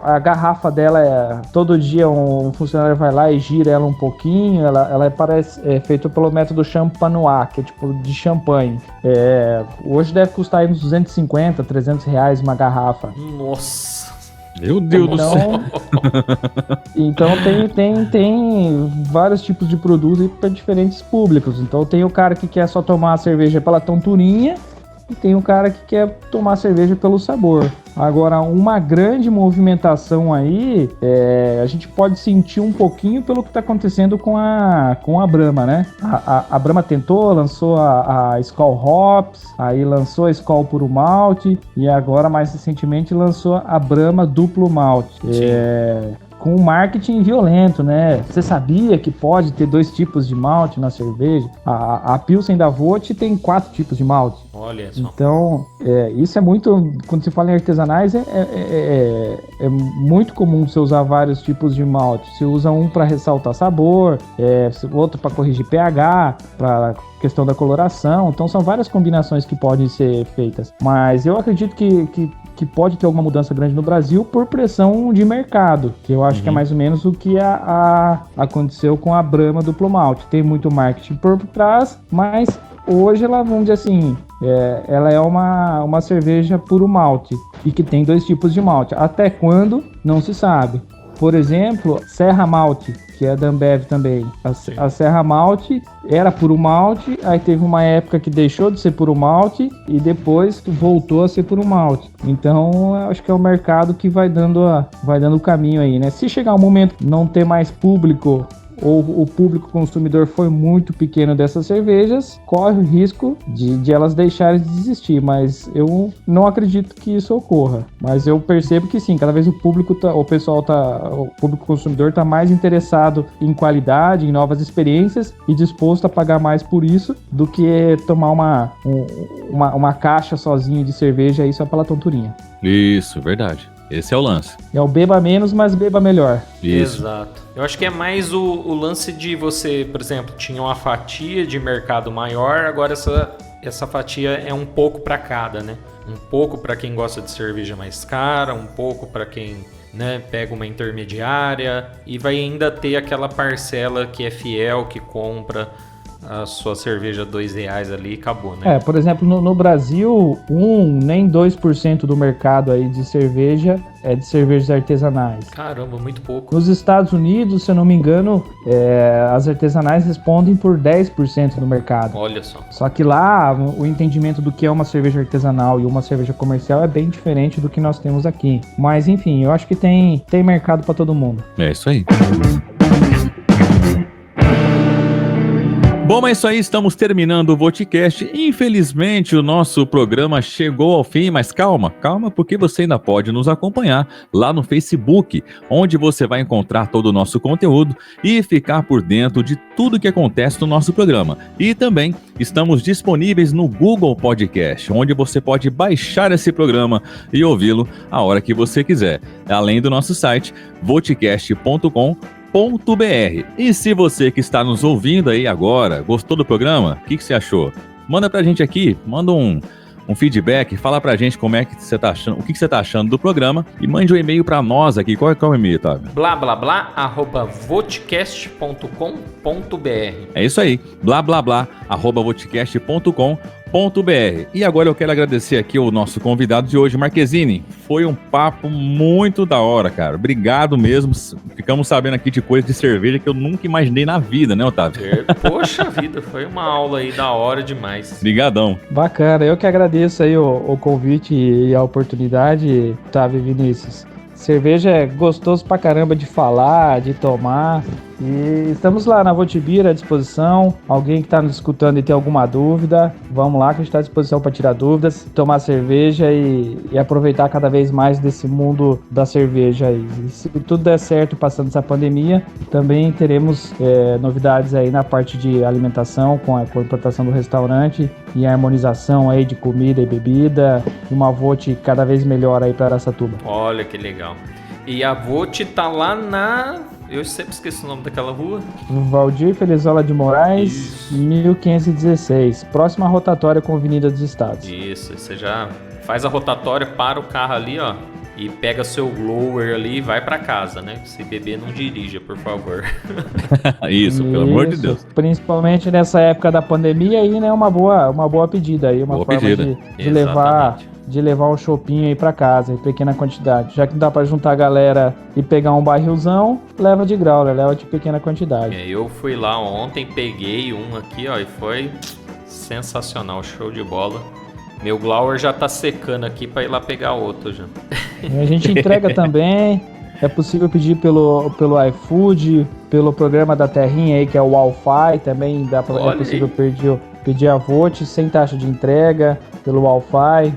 A garrafa dela, todo dia um funcionário vai lá e gira ela um pouquinho, ela parece feita pelo método Champanois, que é tipo de champanhe. Hoje deve custar aí uns R$250, R$300 uma garrafa. Nossa! Meu Deus do céu! Então tem vários tipos de produtos para diferentes públicos. Então tem o cara que quer só tomar a cerveja pela tonturinha, e tem o cara que quer tomar cerveja pelo sabor. Agora, uma grande movimentação aí, a gente pode sentir um pouquinho pelo que está acontecendo com a Brahma, né? A Brahma lançou a Skol Hops, aí lançou a Skol Puro Malte, e agora, mais recentemente, lançou a Brahma Duplo Malte. com um marketing violento, né? Você sabia que pode ter 2 tipos de malte na cerveja? A Pilsen da Vogt tem 4 tipos de malte. Olha só. Então, isso é muito... Quando se fala em artesanais, é muito comum você usar vários tipos de malte. Você usa um para ressaltar sabor, outro para corrigir pH, para questão da coloração. Então, são várias combinações que podem ser feitas. Mas eu acredito que pode ter alguma mudança grande no Brasil por pressão de mercado, que eu acho que é mais ou menos o que aconteceu com a Brahma Duplo Malte. Tem muito marketing por trás, mas hoje ela, vamos dizer assim, ela é uma cerveja puro malte e que tem 2 tipos de malte. Até quando? Não se sabe. Por exemplo, Serra Malte, que é da Ambev também. A Serra Malte era puro malte, aí teve uma época que deixou de ser puro malte e depois voltou a ser puro malte. Então, acho que é o mercado que vai dando o caminho aí, né? Se chegar um momento não ter mais público ou o público consumidor foi muito pequeno dessas cervejas, corre o risco de elas deixarem de existir, mas eu não acredito que isso ocorra. Mas eu percebo que sim, cada vez o público o público consumidor está mais interessado em qualidade, em novas experiências e disposto a pagar mais por isso do que tomar uma caixa sozinho de cerveja aí só pela tonturinha. Isso, verdade. Esse é o lance. É o beba menos, mas beba melhor. Isso. Exato. Eu acho que é mais o lance de você, por exemplo, tinha uma fatia de mercado maior, agora essa fatia é um pouco para cada, né? Um pouco para quem gosta de cerveja mais cara, um pouco para quem, né, pega uma intermediária, e vai ainda ter aquela parcela que é fiel, que compra a sua cerveja R$2 ali e acabou, né? Por exemplo, no Brasil, nem 2% do mercado aí de cerveja é de cervejas artesanais. Caramba, muito pouco. Nos Estados Unidos, se eu não me engano, as artesanais respondem por 10% do mercado. Olha só. Só que lá, o entendimento do que é uma cerveja artesanal e uma cerveja comercial é bem diferente do que nós temos aqui. Mas, enfim, eu acho que tem mercado para todo mundo. É isso aí. Bom, mas é isso aí, estamos terminando o Voticast. Infelizmente, o nosso programa chegou ao fim, mas calma, porque você ainda pode nos acompanhar lá no Facebook, onde você vai encontrar todo o nosso conteúdo e ficar por dentro de tudo que acontece no nosso programa. E também estamos disponíveis no Google Podcast, onde você pode baixar esse programa e ouvi-lo a hora que você quiser, além do nosso site, voticast.com.br. E se você que está nos ouvindo aí agora gostou do programa, o que você achou? Manda pra gente aqui, manda um feedback, fala pra gente como é que você tá achando, o que você tá achando do programa e mande um e-mail pra nós aqui. Qual é o e-mail, Otávio? @voticast.com.br. É isso aí, @voticast.com.br. E agora eu quero agradecer aqui o nosso convidado de hoje, Marquezine. Foi um papo muito da hora, cara. Obrigado mesmo. Ficamos sabendo aqui de coisas de cerveja que eu nunca imaginei na vida, né, Otávio? Poxa vida, foi uma aula aí da hora demais. Obrigadão. Bacana, eu que agradeço aí o convite e a oportunidade, Otávio e Vinícius. Cerveja é gostoso pra caramba de falar, de tomar. E estamos lá na Votibira à disposição. Alguém que está nos escutando e tem alguma dúvida, vamos lá que a gente está à disposição para tirar dúvidas, tomar cerveja e aproveitar cada vez mais desse mundo da cerveja aí. E se tudo der certo passando essa pandemia, também teremos novidades aí na parte de alimentação, com a implantação do restaurante e a harmonização aí de comida e bebida, e uma Vote cada vez melhor aí para Araçatuba. Olha que legal. E a Vote tá lá na... Eu sempre esqueço o nome daquela rua. Valdir Felizola de Moraes, isso. 1516. Próxima rotatória com a Avenida dos Estados. Isso, você já faz a rotatória, para o carro ali, ó, e pega seu blower ali e vai pra casa, né? Se beber, não dirija, por favor. Isso, pelo amor de Deus. Principalmente nessa época da pandemia aí, né? Uma boa pedida aí, uma boa forma pedida. de levar um chopinho aí pra casa, em pequena quantidade. Já que não dá pra juntar a galera e pegar um barrilzão, leva de grau, leva de pequena quantidade. Eu fui lá ontem, peguei um aqui, ó, e foi sensacional, show de bola. Meu Glauer já tá secando aqui pra ir lá pegar outro já. A gente entrega também, é possível pedir pelo iFood, pelo programa da Terrinha aí, que é o Wi-Fi, também é possível pedir a Vote sem taxa de entrega, pelo Wi-Fi.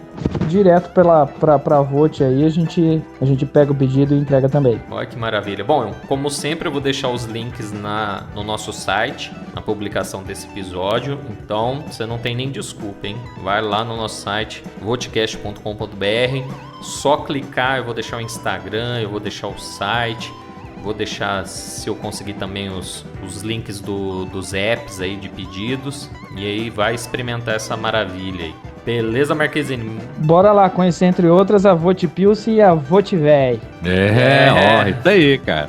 direto pra Vote aí, a gente pega o pedido e entrega também. Olha que maravilha. Bom, como sempre, eu vou deixar os links no nosso site, na publicação desse episódio. Então, você não tem nem desculpa, hein? Vai lá no nosso site, votecast.com.br. Só clicar, eu vou deixar o Instagram, eu vou deixar o site. Vou deixar, se eu conseguir, também os links dos apps aí de pedidos. E aí vai experimentar essa maravilha aí. Beleza, Marquezine? Bora lá conhecer, entre outras, a Vote Pilsen e a Vote Véi. Ó, isso aí, cara.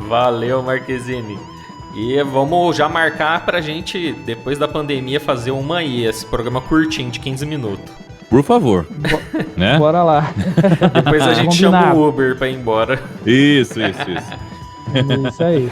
Valeu, Marquezine. E vamos já marcar pra gente, depois da pandemia, fazer esse programa curtinho de 15 minutos. Por favor. Né? Bora lá. Depois a gente chama o Uber pra ir embora. Isso. Isso aí.